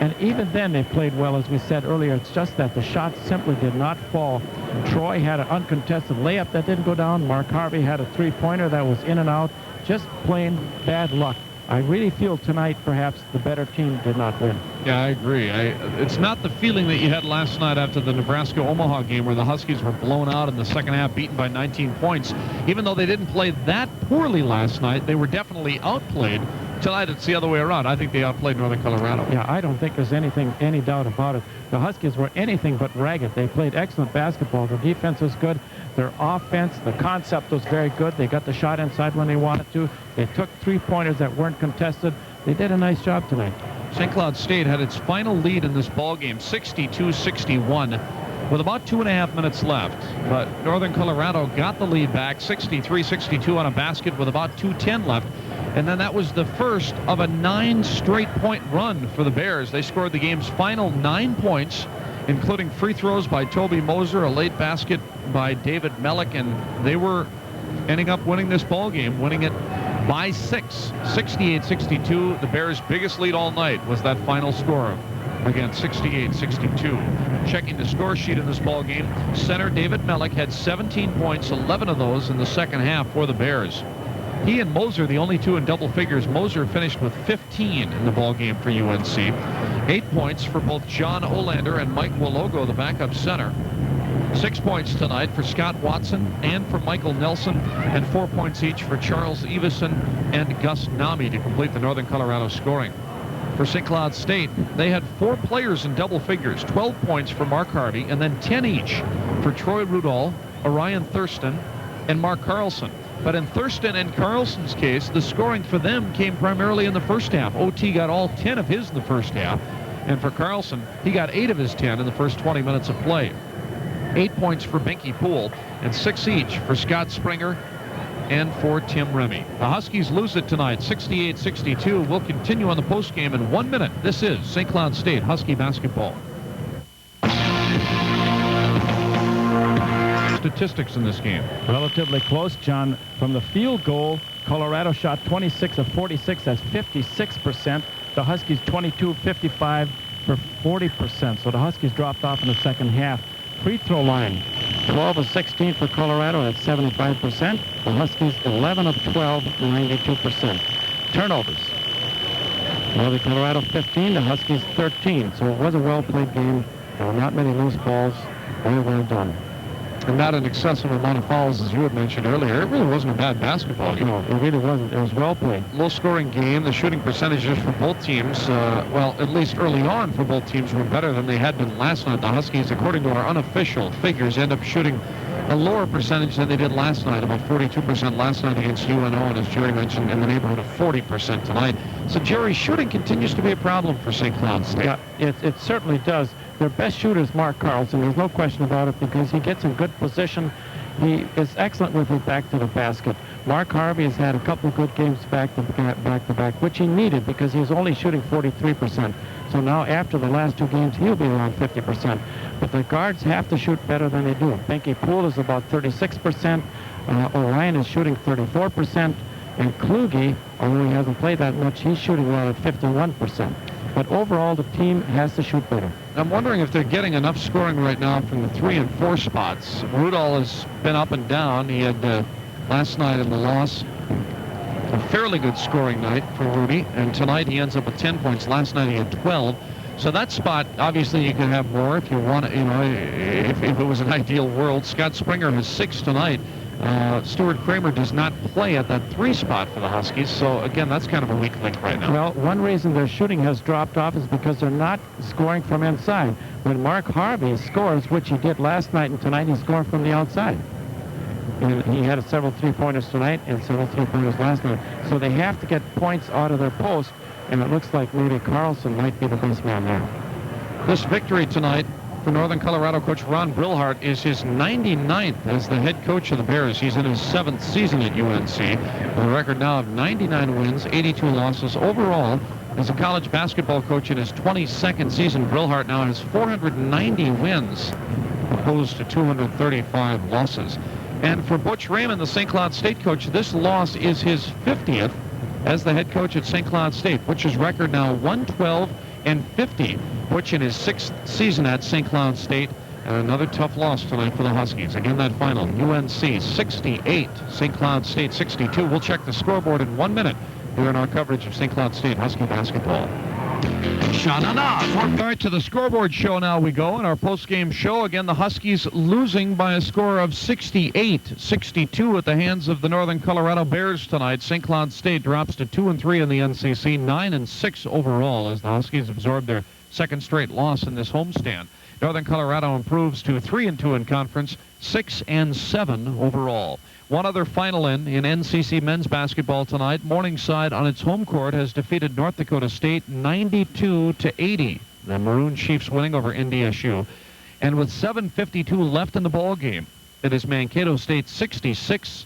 G: And even then, they played well, as we said earlier. It's just that the shots simply did not fall. Troy had an uncontested layup that didn't go down. Mark Harvey had a 3-pointer that was in and out. Just plain bad luck. I really feel tonight perhaps the better team did not win.
F: Yeah, I agree. It's not the feeling that you had last night after the Nebraska-Omaha game, where the Huskies were blown out in the second half, beaten by 19 points. Even though they didn't play that poorly last night, they were definitely outplayed. Tonight, it's the other way around. I think they outplayed Northern Colorado.
G: Yeah, I don't think there's any doubt about it. The Huskies were anything but ragged. They played excellent basketball. The defense was good. Their offense, the concept was very good. They got the shot inside when they wanted to. They took 3-pointers that weren't contested. They did a nice job tonight.
F: St. Cloud State had its final lead in this ball game, 62-61, with about 2.5 minutes left. But Northern Colorado got the lead back, 63-62 on a basket with about 2:10 left. And then that was the first of a 9 straight point run for the Bears. They scored the game's final 9 points, including free throws by Toby Moser, a late basket by David Mellick, and they were ending up winning this ball game, winning it by 6, 68-62. The Bears' biggest lead all night was that final score. Again, 68-62. Checking the score sheet in this ball game, center David Mellick had 17 points, 11 of those in the second half for the Bears. He and Moser, the only 2 in double figures. Moser finished with 15 in the ball game for UNC. 8 points for both John Olander and Mike Wologo, the backup center. 6 points tonight for Scott Watson and for Michael Nelson, and 4 points each for Charles Everson and Gus Nami to complete the Northern Colorado scoring. For St. Cloud State, they had 4 players in double figures, 12 points for Mark Harvey, and then 10 each for Troy Rudolph, Orion Thurston, and Mark Carlson. But in Thurston and Carlson's case, the scoring for them came primarily in the first half. OT got all 10 of his in the first half, and for Carlson, he got 8 of his 10 in the first 20 minutes of play. 8 points for Binky Poole, and 6 each for Scott Springer and for Tim Remy. The Huskies lose it tonight, 68-62. We'll continue on the postgame in 1 minute. This is St. Cloud State Husky basketball. Statistics in this game.
G: Relatively close, John. From the field goal, Colorado shot 26 of 46. That's 56%. The Huskies 22-55 for 40%. So the Huskies dropped off in the second half. Free throw line, 12 of 16 for Colorado. That's 75%. The Huskies 11 of 12, 92%. Turnovers. Northern Colorado 15, the Huskies 13. So it was a well-played game. There were not many loose balls. Very well done.
F: And not an excessive amount of fouls, as you had mentioned earlier. It really wasn't a bad basketball game.
G: No, it really wasn't. It was well played.
F: Low-scoring game. The shooting percentages for both teams, well, at least early on for both teams, were better than they had been last night. The Huskies, according to our unofficial figures, end up shooting a lower percentage than they did last night, about 42% last night against UNO, and as Jerry mentioned, in the neighborhood of 40% tonight. So, Jerry, shooting continues to be a problem for St. Cloud State.
G: Yeah, it certainly does. Their best shooter is Mark Carlson. There's no question about it because he gets in good position. He is excellent with his back to the basket. Mark Harvey has had a couple of good games back to back, which he needed because he was only shooting 43%. So now after the last two games, he'll be around 50%. But the guards have to shoot better than they do. Benke Poole is about 36%. Orion is shooting 34%. And Kluge, although he hasn't played that much, he's shooting around at 51%. But overall, the team has to shoot better.
F: I'm wondering if they're getting enough scoring right now from the 3 and 4 spots. Rudolph has been up and down. He had last night in the loss a fairly good scoring night for Rudy, and tonight he ends up with 10 points. Last night he had 12. So that spot, obviously, you can have more if you want. You know, if it was an ideal world. Scott Springer has 6 tonight. Stuart Kramer does not play at that 3 spot for the Huskies, so again, that's kind of a weak link right now.
G: Well, one reason their shooting has dropped off is because they're not scoring from inside. When Mark Harvey scores, which he did last night and tonight, he's scoring from the outside. And he had several three-pointers tonight and several three-pointers last night. So they have to get points out of their post, and it looks like maybe Carlson might be the best man there.
F: This victory tonight for Northern Colorado coach Ron Brillhart is his 99th as the head coach of the Bears. He's in his 7th season at UNC with a record now of 99 wins, 82 losses. Overall, as a college basketball coach in his 22nd season, Brillhart now has 490 wins opposed to 235 losses. And for Butch Raymond, the St. Cloud State coach, this loss is his 50th as the head coach at St. Cloud State. Butch's record now 112-50. Butch in his 6th season at St. Cloud State, and another tough loss tonight for the Huskies. Again, that final, UNC 68, St. Cloud State 62. We'll check the scoreboard in 1 minute here in our coverage of St. Cloud State Husky basketball. All right, to the scoreboard show now we go. In our post-game show, again, the Huskies losing by a score of 68-62 at the hands of the Northern Colorado Bears tonight. St. Cloud State drops to 2-3 in the NCC, 9-6 overall as the Huskies absorb their second straight loss in this homestand. Northern Colorado improves to 3-2 in conference, 6-7 overall. One other final in NCC men's basketball tonight. Morningside on its home court has defeated North Dakota State 92-80. The Maroon Chiefs winning over NDSU. And with 7:52 left in the ball game, it is Mankato State 66,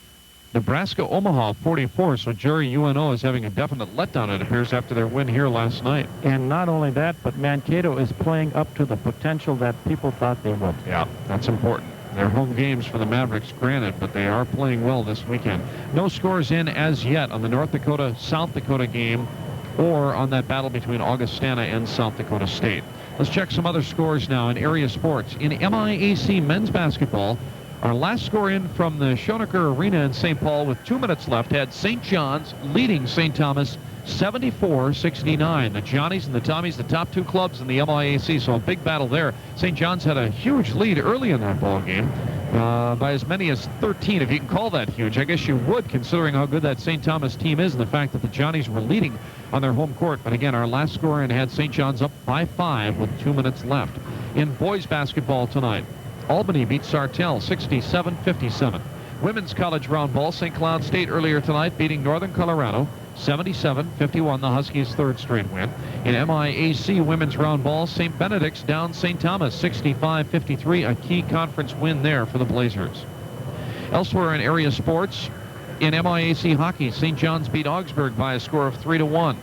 F: Nebraska Omaha 44. So Jerry, UNO is having a definite letdown, it appears, after their win here last night.
G: And not only that, but Mankato is playing up to the potential that people thought they would.
F: Yeah, that's important. They're home games for the Mavericks, granted, but they are playing well this weekend. No scores in as yet on the North Dakota-South Dakota game or on that battle between Augustana and South Dakota State. Let's check some other scores now in area sports. In MIAC men's basketball, our last score in from the Schoenecker Arena in St. Paul with 2 minutes left had St. John's leading St. Thomas 74-69. The Johnnies and the Tommies, the top 2 clubs in the MIAC, so a big battle there. St. John's had a huge lead early in that ball game by as many as 13, if you can call that huge. I guess you would, considering how good that St. Thomas team is and the fact that the Johnnies were leading on their home court. But again, our last score in had St. John's up by 5 with 2 minutes left. In boys basketball tonight, Albany beats Sartell 67-57. Women's college round ball, St. Cloud State earlier tonight beating Northern Colorado 77-51, the Huskies' 3rd straight win. In MIAC women's round ball, St. Benedict's down St. Thomas 65-53, a key conference win there for the Blazers. Elsewhere in area sports, in MIAC hockey, St. John's beat Augsburg by a score of 3-1.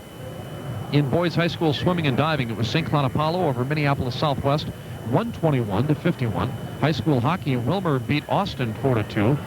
F: In boys high school swimming and diving, it was St. Cloud Apollo over Minneapolis Southwest 121-51. High school hockey, Wilmer beat Austin 4-2.